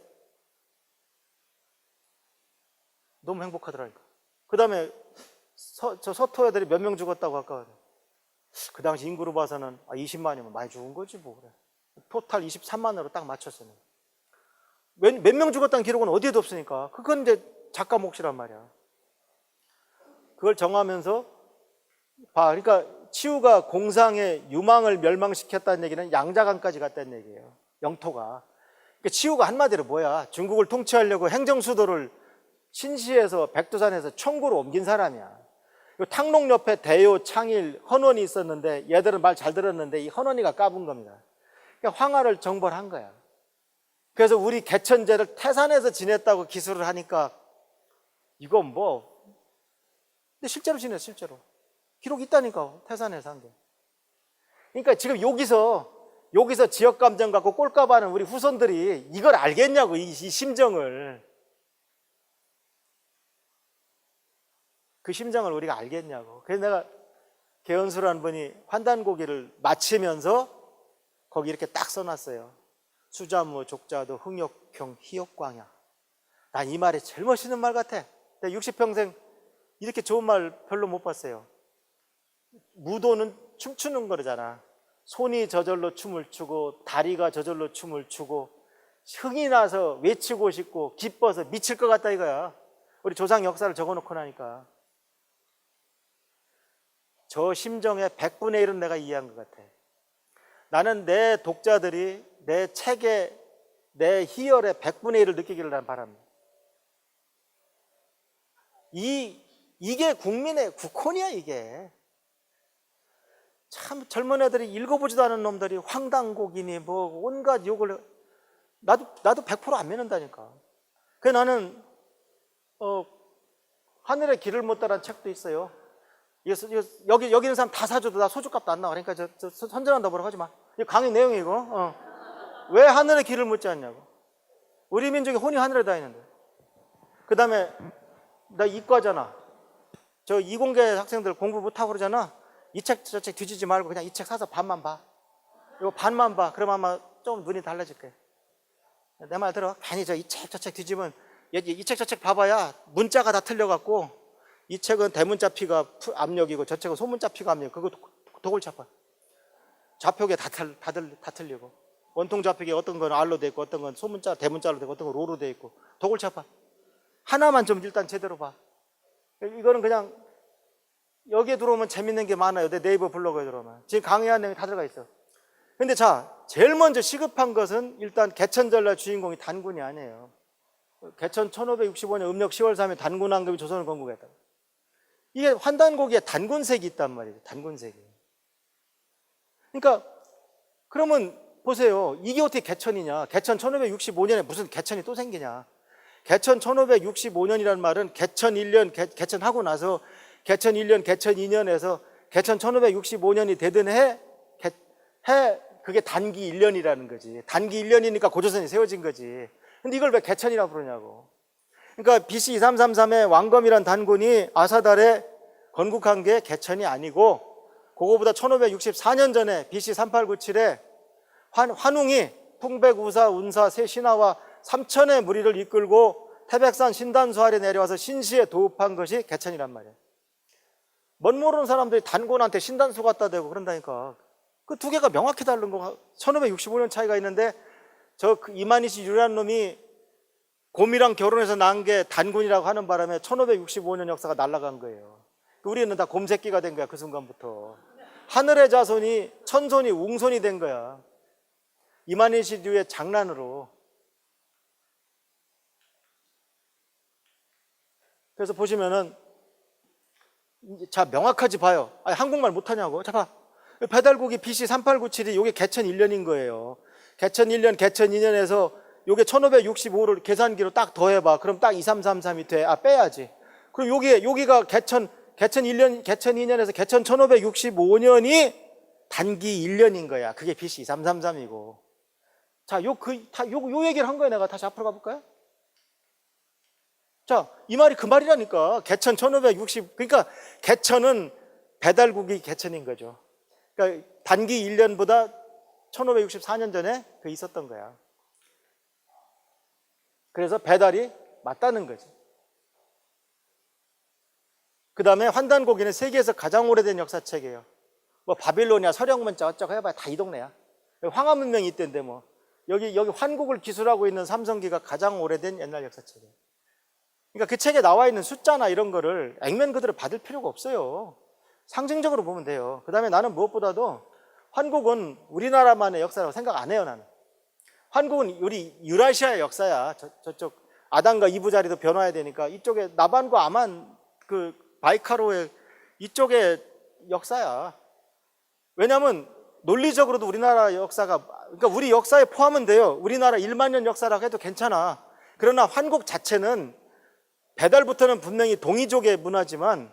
너무 행복하더라니까. 그 다음에 저 서토 애들이 몇 명 죽었다고 아까 그 당시 인구로 봐서는 20만이면 많이 죽은 거지 뭐. 그래. 토탈 23만으로 딱 맞췄어요. 몇 명 죽었다는 기록은 어디에도 없으니까 그건 이제 작가 몫이란 말이야. 그걸 정하면서 봐. 그러니까 치우가 공상의 유망을 멸망시켰다는 얘기는 양자강까지 갔다는 얘기예요. 영토가. 그러니까 치우가 한마디로 뭐야? 중국을 통치하려고 행정수도를 신시에서 백두산에서 청구로 옮긴 사람이야. 탕록 옆에 대요, 창일, 헌원이 있었는데 얘들은 말 잘 들었는데 이 헌원이가 까분 겁니다. 그러니까 황하를 정벌한 거야. 그래서 우리 개천제를 태산에서 지냈다고 기술을 하니까 이건 뭐 근데 실제로 지냈어. 실제로 기록이 있다니까. 태산에서 한 게. 그러니까 지금 여기서 지역감정 갖고 꼴값하는 우리 후손들이 이걸 알겠냐고. 이 심정을. 그 심정을 우리가 알겠냐고. 그래서 내가 개연수라는 분이 환단고기를 마치면서 거기 이렇게 딱 써놨어요. 수자무 족자도 흥역형 희역광야. 난 이 말이 제일 멋있는 말 같아. 내가 60평생 이렇게 좋은 말 별로 못 봤어요. 무도는 춤추는 거잖아. 손이 저절로 춤을 추고 다리가 저절로 춤을 추고 흥이 나서 외치고 싶고 기뻐서 미칠 것 같다 이거야. 우리 조상 역사를 적어놓고 나니까 저 심정의 100분의 1은 내가 이해한 것 같아. 나는 내 독자들이 내 책에 내 희열의 100분의 1을 느끼기를 난 바랍니다. 이게 국민의 국혼이야. 이게 참 젊은 애들이 읽어보지도 않은 놈들이 황당곡이니 뭐 온갖 욕을 나도 100%안 믿는다니까. 그래서 나는 하늘의 길을 못 따라는 책도 있어요. 여기 있는 사람 다 사줘도 나 소주값도 안 나와. 그러니까 저 선전한다 뭐라고 하지 마. 이 강의 내용이 이거. 왜 하늘의 길을 묻지 않냐고. 우리 민족이 혼이 하늘에 다 있는데. 그 다음에 나 이과잖아. 저 이공계 학생들 공부 못하고 그러잖아. 이 책 저 책 뒤지지 말고 그냥 이 책 사서 반만 봐. 이거 반만 봐. 그러면 아마 좀 눈이 달라질 거야. 내 말 들어. 괜히 이 책 저 책 뒤지면 이 책 저 책 봐봐야 문자가 다 틀려갖고 이 책은 대문자 피가 압력이고 저 책은 소문자 피가 압력. 그거 도골 차파. 좌표계 다 틀리고 원통 좌표계 어떤 건 R로 돼 있고 어떤 건 소문자 대문자로 되고 어떤 건 로로 돼 있고 도골 차파. 하나만 좀 일단 제대로 봐. 이거는 그냥 여기에 들어오면 재밌는 게 많아요. 내 네이버 블로그에 들어오면 지금 강의한 내용이 다 들어가 있어. 근데 자, 제일 먼저 시급한 것은 일단 개천전라 주인공이 단군이 아니에요. 개천 1565년 음력 10월 3일 단군 황금이 조선을 건국했다. 이게 환단고기에 단군색이 있단 말이에요. 단군색이. 그러니까 그러면 보세요. 이게 어떻게 개천이냐. 개천 1565년에 무슨 개천이 또 생기냐. 개천 1565년이라는 말은 개천 1년 개천하고 나서 개천 1년 개천 2년에서 개천 1565년이 되던 해 그게 단기 1년이라는 거지. 단기 1년이니까 고조선이 세워진 거지. 근데 이걸 왜 개천이라고 부르냐고. 그러니까 BC 2333에 왕검이란 단군이 아사달에 건국한 게 개천이 아니고 그거보다 1564년 전에 BC 3897에 환웅이 풍백우사 운사 세 신하와 3천의 무리를 이끌고 태백산 신단수 아래 내려와서 신시에 도읍한 것이 개천이란 말이에요. 멋 모르는 사람들이 단군한테 신단수 갖다 대고 그런다니까. 그 두 개가 명확히 다른 거. 1565년 차이가 있는데 저 이만희씨 유리한 놈이 곰이랑 결혼해서 낳은 게 단군이라고 하는 바람에 1565년 역사가 날아간 거예요. 우리는 다 곰새끼가 된 거야. 그 순간부터 하늘의 자손이 천손이 웅손이 된 거야. 이만희씨류의 장난으로. 그래서 보시면은 자 명확하지 봐요. 아니, 한국말 못하냐고. 자 봐. 배달국이 BC 3897이 요게 개천 1년인 거예요. 개천 1년, 개천 2년에서 요게 1565를 계산기로 딱 더해봐. 그럼 딱 2333이 돼. 빼야지. 그럼 여기가 개천 1년, 개천 2년에서 개천 1565년이 단기 1년인 거야. 그게 BC 2333이고. 자, 요 얘기를 한 거예요. 내가 다시 앞으로 가볼까요? 자, 이 말이 그 말이라니까. 개천 1560, 그러니까 개천은 배달국이 개천인 거죠. 그러니까 단기 1년보다 1564년 전에 그 있었던 거야. 그래서 배달이 맞다는 거지. 그 다음에 환단고기는 세계에서 가장 오래된 역사책이에요. 뭐 바빌로니아, 서령문자 어쩌고 해봐야 다 이 동네야. 황하문명이 있던데 뭐 여기 환국을 기술하고 있는 삼성기가 가장 오래된 옛날 역사책이에요. 그러니까 그 책에 나와 있는 숫자나 이런 거를 액면 그대로 받을 필요가 없어요. 상징적으로 보면 돼요. 그 다음에 나는 무엇보다도 환국은 우리나라만의 역사라고 생각 안 해요. 나는 환국은 우리 유라시아의 역사야. 저쪽 아단과 이브 자리도 변화해야 되니까 이쪽에 나반과 아만 그 바이카로의 이쪽의 역사야. 왜냐하면 논리적으로도 우리나라 역사가, 그러니까 우리 역사에 포함은 돼요. 우리나라 1만 년 역사라고 해도 괜찮아. 그러나 환국 자체는 배달부터는 분명히 동이족의 문화지만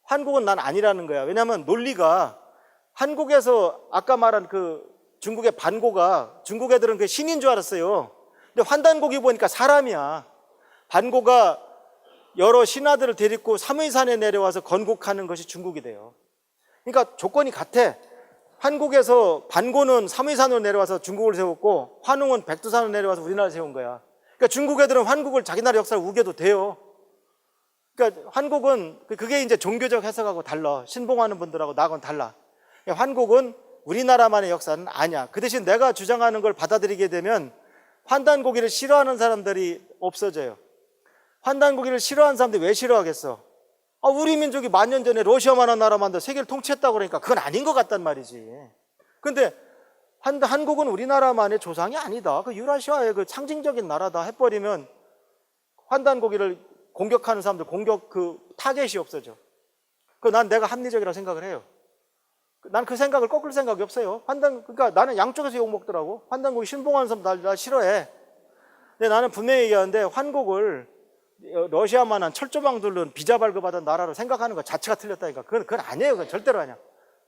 한국은 난 아니라는 거야. 왜냐하면 논리가 한국에서 아까 말한 그 중국의 반고가 중국 애들은 그 신인 줄 알았어요. 근데 환단고기 보니까 사람이야. 반고가 여러 신하들을 데리고 삼의산에 내려와서 건국하는 것이 중국이 돼요. 그러니까 조건이 같아. 한국에서 반고는 삼의산으로 내려와서 중국을 세웠고 환웅은 백두산으로 내려와서 우리나라를 세운 거야. 그러니까 중국 애들은 한국을 자기 나라 역사를 우겨도 돼요. 그러니까 한국은 그게 이제 종교적 해석하고 달라. 신봉하는 분들하고 나하고는 달라. 그러니까 한국은 우리나라만의 역사는 아니야. 그 대신 내가 주장하는 걸 받아들이게 되면 환단고기를 싫어하는 사람들이 없어져요. 환단고기를 싫어하는 사람들이 왜 싫어하겠어? 우리 민족이 만 년 전에 러시아만한 나라만도 세계를 통치했다고 그러니까 그건 아닌 것 같단 말이지. 근데 한국은 우리나라만의 조상이 아니다. 그 유라시아의 그 상징적인 나라다 해버리면 환단고기를 공격하는 사람들 그 타겟이 없어져. 난 내가 합리적이라고 생각을 해요. 난 그 생각을 꺾을 생각이 없어요. 그러니까 나는 양쪽에서 욕먹더라고. 환단고기 신봉하는 사람 나 싫어해. 근데 나는 분명히 얘기하는데 한국을 러시아만한 철조망들은 비자 발급받은 나라로 생각하는 것 자체가 틀렸다니까. 그건 아니에요. 그건 절대로 아니야.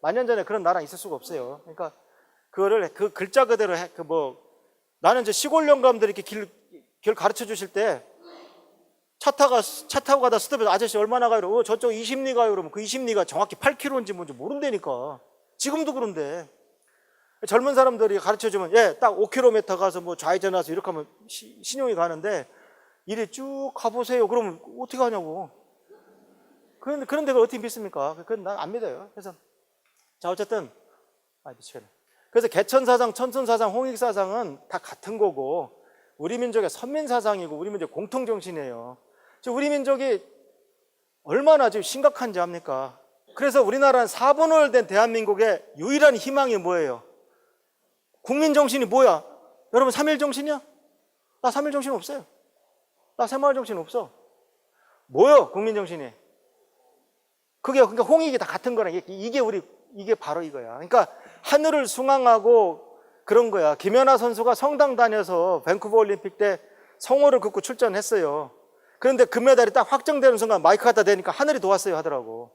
만 년 전에 그런 나라 있을 수가 없어요. 그러니까 그거를 그 글자 그대로 나는 이제 시골 영감들이 이렇게 길 가르쳐 주실 때 차 타고 가다 스톱해서 아저씨 얼마나 가요? 저쪽 20리 가요. 그러면 그 20리가 정확히 8km인지 뭔지 모른다니까. 지금도 그런데. 젊은 사람들이 가르쳐 주면 딱 5km 가서 뭐 좌회전 와서 이렇게 하면 신용이 가는데 이리 쭉 가보세요. 그러면 어떻게 하냐고. 그런데 그걸 어떻게 믿습니까? 그건 난 안 믿어요. 그래서 자 어쨌든 미치겠네. 그래서 개천사상, 천선사상, 홍익사상은 다 같은 거고 우리 민족의 선민사상이고 우리 민족 공통정신이에요. 우리 민족이 얼마나 지금 심각한지 압니까? 그래서 우리나라는 4분의 1 된 대한민국의 유일한 희망이 뭐예요? 국민정신이 뭐야? 여러분 3.1 정신이야? 나 3.1 정신 없어요. 나 새마을 정신 없어. 뭐요? 국민정신이. 그러니까 홍익이 다 같은 거라. 이게 바로 이거야. 그러니까 하늘을 숭앙하고 그런 거야. 김연아 선수가 성당 다녀서 밴쿠버 올림픽 때 성호를 긋고 출전했어요. 그런데 금메달이 딱 확정되는 순간 마이크 갖다 대니까 하늘이 도왔어요 하더라고.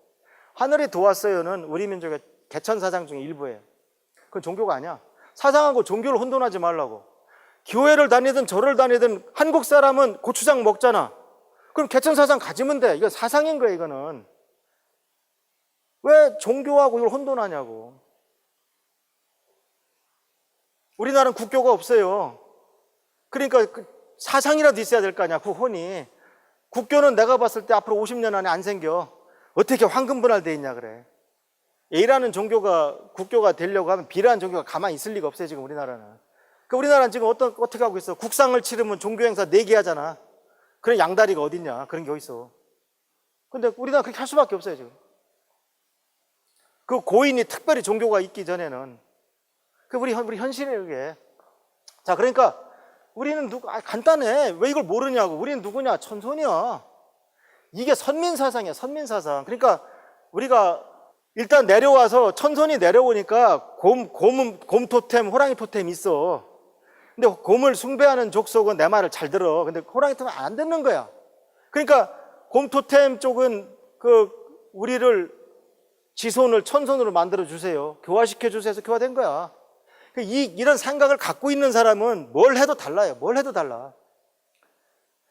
하늘이 도왔어요는 우리 민족의 개천사상 중에 일부예요. 그건 종교가 아니야. 사상하고 종교를 혼돈하지 말라고. 교회를 다니든 절을 다니든 한국 사람은 고추장 먹잖아. 그럼 개천사상 가지면 돼. 이건 사상인 거야 이거는. 왜 종교하고 이걸 혼돈하냐고. 우리나라는 국교가 없어요. 그러니까 사상이라도 있어야 될 거 아니야 그 혼이. 국교는 내가 봤을 때 앞으로 50년 안에 안 생겨. 어떻게 황금분할돼 있냐 그래. A라는 종교가 국교가 되려고 하면 B라는 종교가 가만히 있을 리가 없어요 지금 우리나라는. 그러니까 우리나라는 지금 어떻게 하고 있어? 국상을 치르면 종교행사 4개 하잖아. 그런 양다리가 어딨냐. 그런 게 어딨어. 근데 우리나라 그렇게 할 수밖에 없어요 지금. 그 고인이 특별히 종교가 있기 전에는. 우리 현실이에요 그게. 자 그러니까 우리는 간단해. 왜 이걸 모르냐고. 우리는 누구냐? 천손이야. 이게 선민사상이야 선민사상. 그러니까 우리가 일단 내려와서 천손이 내려오니까 곰 토템, 호랑이 토템 있어. 근데 곰을 숭배하는 족속은 내 말을 잘 들어. 근데 호랑이 토템은 안 듣는 거야. 그러니까 곰 토템 쪽은 우리를 지손을 천손으로 만들어 주세요. 교화시켜 주세요 해서 교화된 거야. 이런 생각을 갖고 있는 사람은 뭘 해도 달라요. 뭘 해도 달라.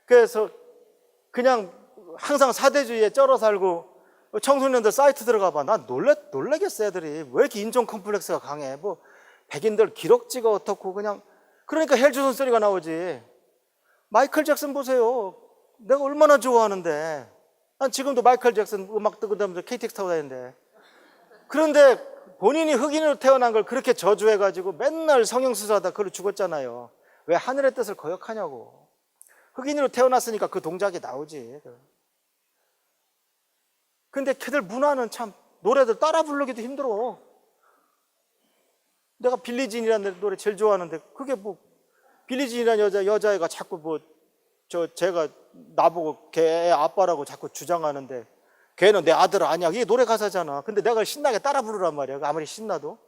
그래서 그냥 항상 사대주의에 쩔어 살고 청소년들 사이트 들어가 봐. 난 놀라겠어 애들이. 왜 이렇게 인종 컴플렉스가 강해. 백인들 기럭지가 어떻고 그냥 그러니까 헬조선 소리가 나오지. 마이클 잭슨 보세요. 내가 얼마나 좋아하는데. 난 지금도 마이클 잭슨 음악 듣고 다니면서 KTX 타고 다니는데. 그런데 본인이 흑인으로 태어난 걸 그렇게 저주해가지고 맨날 성형수술하다 그걸로 죽었잖아요. 왜 하늘의 뜻을 거역하냐고. 흑인으로 태어났으니까 그 동작이 나오지. 근데 걔들 문화는 참 노래들 따라 부르기도 힘들어. 내가 빌리진이라는 노래 제일 좋아하는데 그게 뭐 빌리진이라는 여자애가 자꾸 뭐 제가 나보고 걔 아빠라고 자꾸 주장하는데 걔는 내 아들 아니야. 이게 노래 가사잖아. 근데 내가 신나게 따라 부르란 말이야. 아무리 신나도.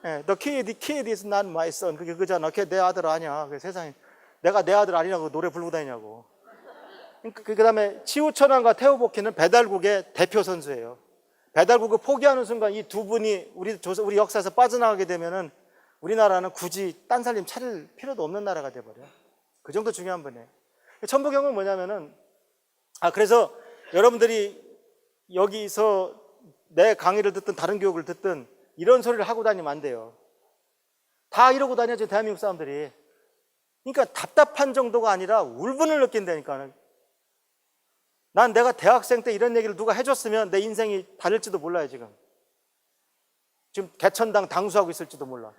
The kid is not my son. 그게 그잖아. 걔 내 아들 아니야. 세상에 내가 내 아들 아니라고 노래 부르고 다니냐고. 그 다음에 치우천왕과 태우복희는 배달국의 대표 선수예요. 배달국을 포기하는 순간 이 두 분이 우리 역사에서 빠져나가게 되면은 우리나라는 굳이 딴 살림 차릴 필요도 없는 나라가 돼버려. 그 정도 중요한 분이에요. 천부경은 뭐냐면은 그래서 여러분들이 여기서 내 강의를 듣든 다른 교육을 듣든 이런 소리를 하고 다니면 안 돼요. 다 이러고 다녀죠, 대한민국 사람들이. 그러니까 답답한 정도가 아니라 울분을 느낀다니까. 난 내가 대학생 때 이런 얘기를 누가 해줬으면 내 인생이 다를지도 몰라요. 지금 개천당 당수하고 있을지도 몰라.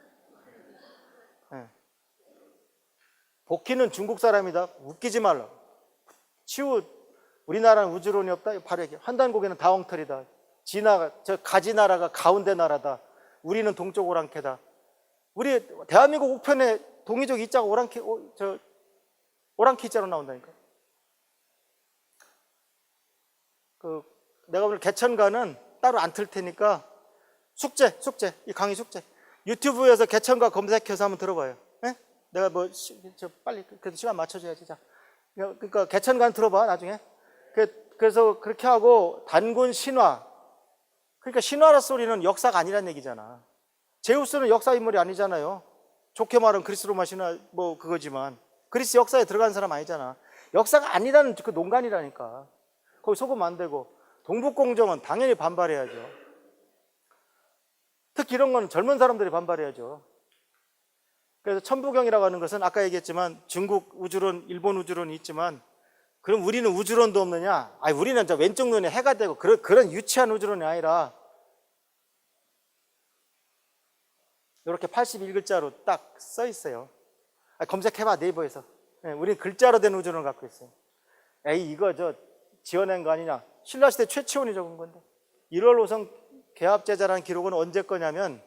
복희는 중국 사람이다. 웃기지 말라. 우리나라는 우주론이 없다. 바로 얘기해. 환단고개는 다엉터리다. 가지나라가 가운데 나라다. 우리는 동쪽 오랑캐다. 우리 대한민국 우편에 동이족 이자가 오랑캐 이자로 나온다니까. 내가 오늘 개천가는 따로 안 틀 테니까 숙제, 이 강의 숙제. 유튜브에서 개천가 검색해서 한번 들어봐요. 네? 내가 빨리 그래도 시간 맞춰줘야지. 자, 그러니까 개천가는 들어봐 나중에. 그래서 그렇게 하고 단군 신화. 그러니까 신화라 소리는 역사가 아니란 얘기잖아. 제우스는 역사 인물이 아니잖아요. 좋게 말하면 그리스 로마 신화 뭐 그거지만 그리스 역사에 들어간 사람 아니잖아. 역사가 아니라는 그 농간이라니까. 거기 속으면 안 되고. 동북공정은 당연히 반발해야죠. 특히 이런 건 젊은 사람들이 반발해야죠. 그래서 천부경이라고 하는 것은 아까 얘기했지만 중국 우주론, 일본 우주론이 있지만 그럼 우리는 우주론도 없느냐? 우리는 저 왼쪽 눈에 해가 되고 그런 유치한 우주론이 아니라 이렇게 81글자로 딱 써 있어요. 검색해봐 네이버에서. 우리는 글자로 된 우주론을 갖고 있어요. 이거 지어낸 거 아니냐? 신라시대 최치원이 적은 건데 1월 5성 개합제자라는 기록은 언제 거냐면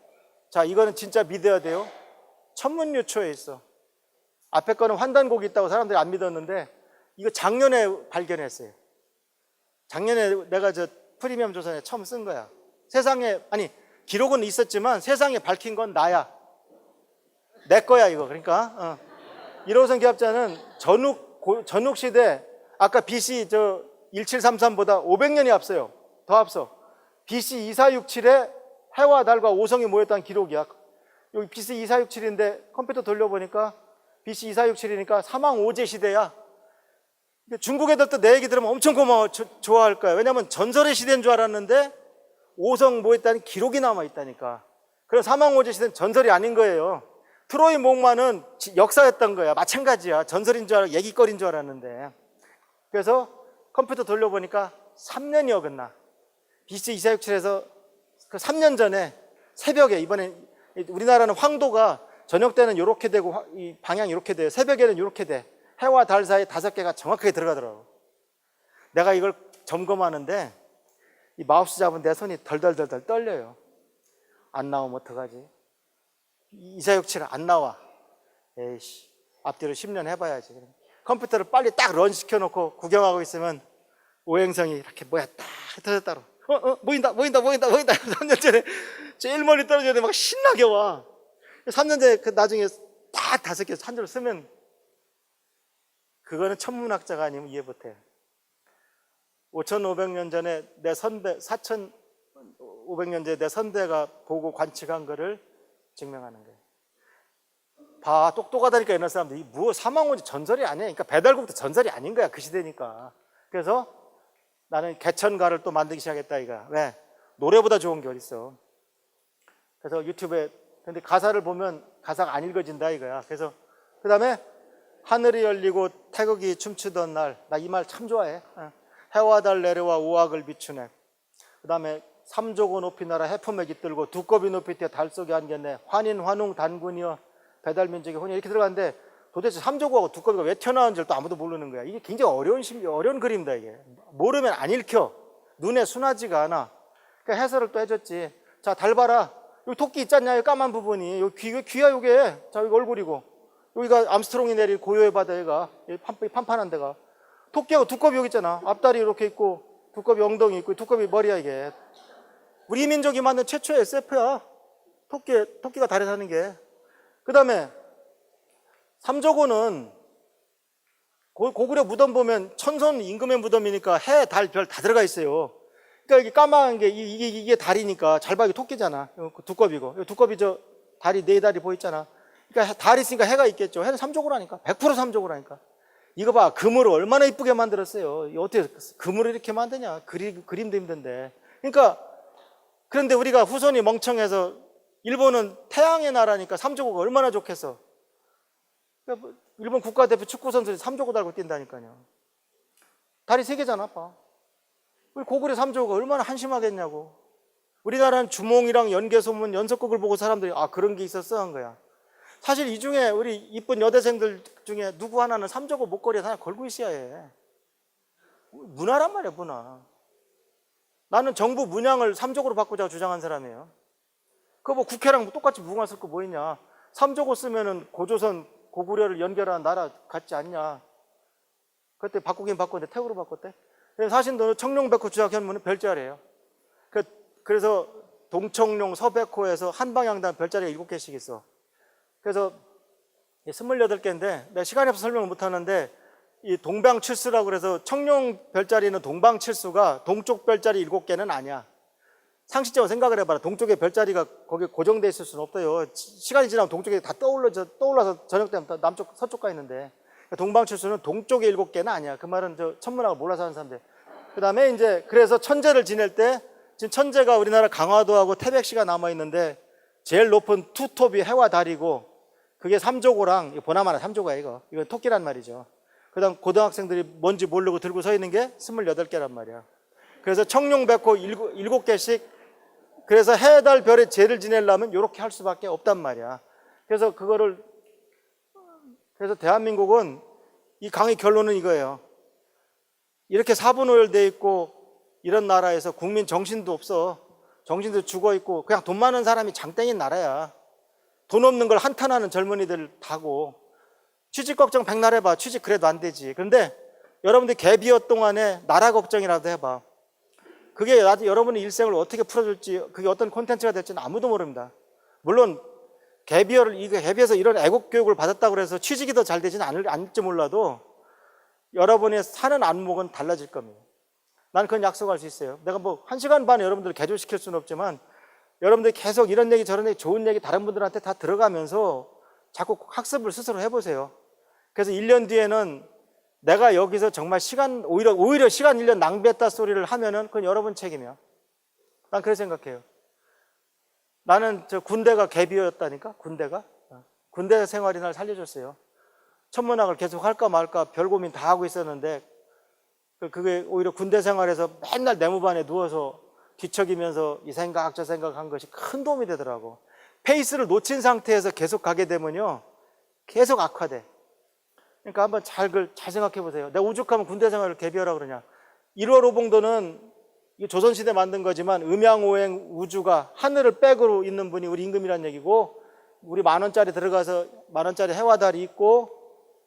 자 이거는 진짜 믿어야 돼요. 천문유초에 있어. 앞에 거는 환단곡이 있다고 사람들이 안 믿었는데 이거 작년에 발견했어요. 작년에 내가 프리미엄 조선에 처음 쓴 거야. 기록은 있었지만 세상에 밝힌 건 나야. 내 거야 이거. 그러니까 1월 5성 개합자는 전욱 시대 아까 BC 1733보다 500년이 앞서요. 더 앞서. BC 2467에 해와 달과 오성이 모였다는 기록이야. 여기 BC 2467인데 컴퓨터 돌려보니까 BC 2467이니까 사망오제 시대야. 중국 애들도 내 얘기 들으면 엄청 좋아할 거야. 왜냐하면 전설의 시대인 줄 알았는데 오성 모였다는 기록이 남아있다니까. 그래서 사망오제 시대는 전설이 아닌 거예요. 트로이 목마는 역사였던 거야. 마찬가지야. 전설인 줄 알고 얘기거리인 줄 알았는데. 그래서 컴퓨터 돌려보니까 3년이 어긋나. BC 2467에서 그 3년 전에 새벽에 이번에 우리나라는 황도가 저녁 때는 이렇게 되고 이 방향이 이렇게 돼요. 새벽에는 이렇게 돼. 해와 달 사이 5개가 정확하게 들어가더라고. 내가 이걸 점검하는데 이 마우스 잡은 내 손이 덜덜덜 떨려요. 안 나오면 어떡하지? 2467 안 나와. 에이씨, 앞뒤로 10년 해봐야지. 컴퓨터를 빨리 딱 런 시켜놓고 구경하고 있으면 오행성이 이렇게 뭐야 딱 터졌다로. 보인다. 3년 전에 제일 멀리 떨어졌는데 막 신나게 와. 3년 전에 나중에 딱 5개 한 줄 쓰면 그거는 천문학자가 아니면 이해 못해. 5,500년 전에 내 선배, 4,500년 전에 내 선배가 보고 관측한 거를 증명하는 거예요. 봐, 똑똑하다니까 옛날 사람들이 사망오지 전설이 아니야. 그러니까 배달국도 전설이 아닌 거야. 그 시대니까. 그래서 나는 개천가를 또 만들기 시작했다 이거야. 왜? 노래보다 좋은 게 어딨어. 그래서 유튜브에 근데 가사를 보면 가사가 안 읽어진다 이거야. 그래서 그 다음에 하늘이 열리고 태극이 춤추던 날, 나 이 말 참 좋아해. 해와 달 내려와 우악을 비추네. 그 다음에 삼조고 높이 날아 해품에 깃들고 두꺼비 높이 뛰어 달 속에 안겼네. 환인 환웅 단군이여 배달민족의 혼이 이렇게 들어가는데 도대체 삼조고하고 두꺼비가 왜 튀어나온지를 또 아무도 모르는 거야. 이게 굉장히 어려운 그림이다 이게. 모르면 안 읽혀. 눈에 순하지가 않아. 그러니까 해설을 또 해줬지. 자, 달 봐라. 여기 토끼 있지 않냐? 이 까만 부분이. 여기 귀야 요게. 자, 여기 얼굴이고. 여기가 암스트롱이 내린 고요의 바다 얘가. 판판한 데가. 토끼하고 두꺼비 여기 있잖아. 앞다리 이렇게 있고 두꺼비 엉덩이 있고 두꺼비 머리야 이게. 우리 민족이 만든 최초의 SF야. 토끼가 달에 사는 게. 그 다음에 삼조고는 고구려 무덤 보면 천선 임금의 무덤이니까 해, 달, 별 다 들어가 있어요. 그러니까 이게 까만 게 이게 달이니까 잘 봐. 이게 토끼잖아. 두꺼비고. 두꺼비 저 다리 네 다리 보이잖아. 그러니까 달이 있으니까 해가 있겠죠. 해는 삼조고라니까. 100% 삼조고라니까. 이거 봐. 금으로 얼마나 이쁘게 만들었어요. 어떻게 금으로 이렇게 만드냐. 그림도 힘든데. 그러니까 그런데 우리가 후손이 멍청해서 일본은 태양의 나라니까 삼조고가 얼마나 좋겠어. 그러니까 일본 국가대표 축구선수들이 삼조고 달고 뛴다니까요. 달이 세 개잖아, 봐. 우리 고구려 삼조고가 얼마나 한심하겠냐고. 우리나라는 주몽이랑 연개소문, 연속극을 보고 사람들이 아 그런 게 있었어 한 거야. 사실 이 중에 우리 이쁜 여대생들 중에 누구 하나는 삼조고 목걸이에 하나 걸고 있어야 해. 문화란 말이야, 문화. 나는 정부 문양을 삼조고로 바꾸자고 주장한 사람이에요. 그거 뭐 국회랑 똑같이 무궁화 쓸 거 뭐 있냐. 삼조고 쓰면은 고조선, 고구려를 연결한 나라 같지 않냐. 그때 바꾸긴 바꿨는데 태우로 바꿨대. 사실 청룡백호 주작현무는 별자리예요. 그래서 동청룡, 서백호에서 한방향단 별자리가 7개씩 있어. 그래서 28개인데 내가 시간이 없어서 설명을 못하는데 이 동방칠수라고 그래서 청룡 별자리는 동방칠수가 동쪽 별자리 7개는 아니야. 상식적으로 생각을 해봐라. 동쪽에 별자리가 거기에 고정되어 있을 수는 없어요. 시간이 지나면 동쪽에 다 떠올라서 저녁 되면 남쪽, 서쪽 가 있는데 동방칠수는 동쪽에 7개는 아니야. 그 말은 저 천문학을 몰라서 하는 사람들. 그 다음에 이제 그래서 천재를 지낼 때 지금 천재가 우리나라 강화도하고 태백시가 남아있는데 제일 높은 투톱이 해와 달이고 그게 삼조고랑 보나마나 삼조고야 이거. 이건 토끼란 말이죠. 그 다음 고등학생들이 뭔지 모르고 들고 서 있는 게 28개란 말이야. 그래서 청룡백호 7개씩 그래서 해, 달, 별의 제를 지내려면 이렇게 할 수밖에 없단 말이야. 그래서 그래서 대한민국은 이 강의 결론은 이거예요. 이렇게 사분오열돼 있고 이런 나라에서 국민 정신도 없어. 정신도 죽어 있고 그냥 돈 많은 사람이 장땡인 나라야. 돈 없는 걸 한탄하는 젊은이들 다고. 취직 걱정 백날 해봐. 취직 그래도 안 되지. 그런데 여러분들 개비어 동안에 나라 걱정이라도 해봐. 그게 여러분의 일생을 어떻게 풀어줄지, 그게 어떤 콘텐츠가 될지는 아무도 모릅니다. 물론 개비에서 이런 애국 교육을 받았다고 해서 취직이 더 잘 되지는 않을지 몰라도 여러분의 사는 안목은 달라질 겁니다. 난 그건 약속할 수 있어요. 내가 뭐 1시간 반에 여러분들을 개조시킬 수는 없지만 여러분들이 계속 이런 얘기 저런 얘기 좋은 얘기 다른 분들한테 다 들어가면서 자꾸 학습을 스스로 해보세요. 그래서 1년 뒤에는 내가 여기서 정말 오히려 시간 1년 낭비했다 소리를 하면은 그건 여러분 책임이야. 난 그렇게 생각해요. 나는 저 군대가 개비였다니까, 군대 생활이 날 살려줬어요. 천문학을 계속 할까 말까 별 고민 다 하고 있었는데 그게 오히려 군대 생활에서 맨날 내무반에 누워서 뒤척이면서 이 생각 저 생각 한 것이 큰 도움이 되더라고. 페이스를 놓친 상태에서 계속 가게 되면요 계속 악화돼. 그러니까 한번 잘 생각해 보세요. 내가 오죽하면 군대 생활을 개비하라 그러냐. 1월 오봉도는 조선시대 만든 거지만 음양오행 우주가 하늘을 백으로 있는 분이 우리 임금이란 얘기고 우리 10,000원짜리 들어가서 10,000원짜리 해와 달이 있고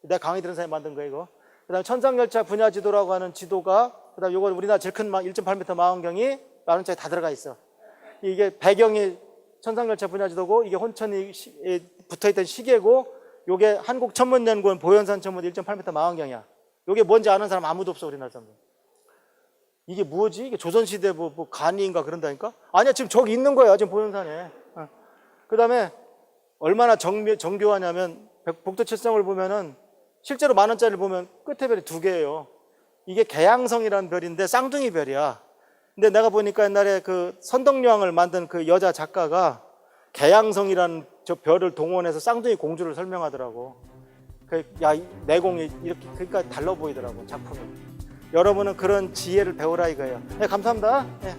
내가 강의 들은 사람이 만든 거예요 이거. 그 다음에 천상열차 분야지도라고 하는 지도가 그 다음에 이건 우리나라 제일 큰 1.8m 망원경이 10,000원짜리 다 들어가 있어. 이게 배경이 천상열차 분야지도고 이게 혼천이 붙어있던 시계고 요게 한국천문연구원 보현산 천문 1.8m 망원경이야. 요게 뭔지 아는 사람 아무도 없어 우리나라 사람들. 이게 뭐지? 이게 조선시대 뭐 간이인가 그런다니까? 아니야 지금 저기 있는 거야 지금 보현산에. 그 다음에 얼마나 정교하냐면 복도칠성을 보면은 실제로 10,000원짜리를 보면 끝에 별이 2개예요. 이게 개양성이라는 별인데 쌍둥이 별이야. 근데 내가 보니까 옛날에 그 선덕여왕을 만든 그 여자 작가가 개양성이라는 저 별을 동원해서 쌍둥이 공주를 설명하더라고. 야, 이 내공이 이렇게 그러니까 달라 보이더라고 작품이. 여러분은 그런 지혜를 배우라 이거예요. 네, 감사합니다. 네.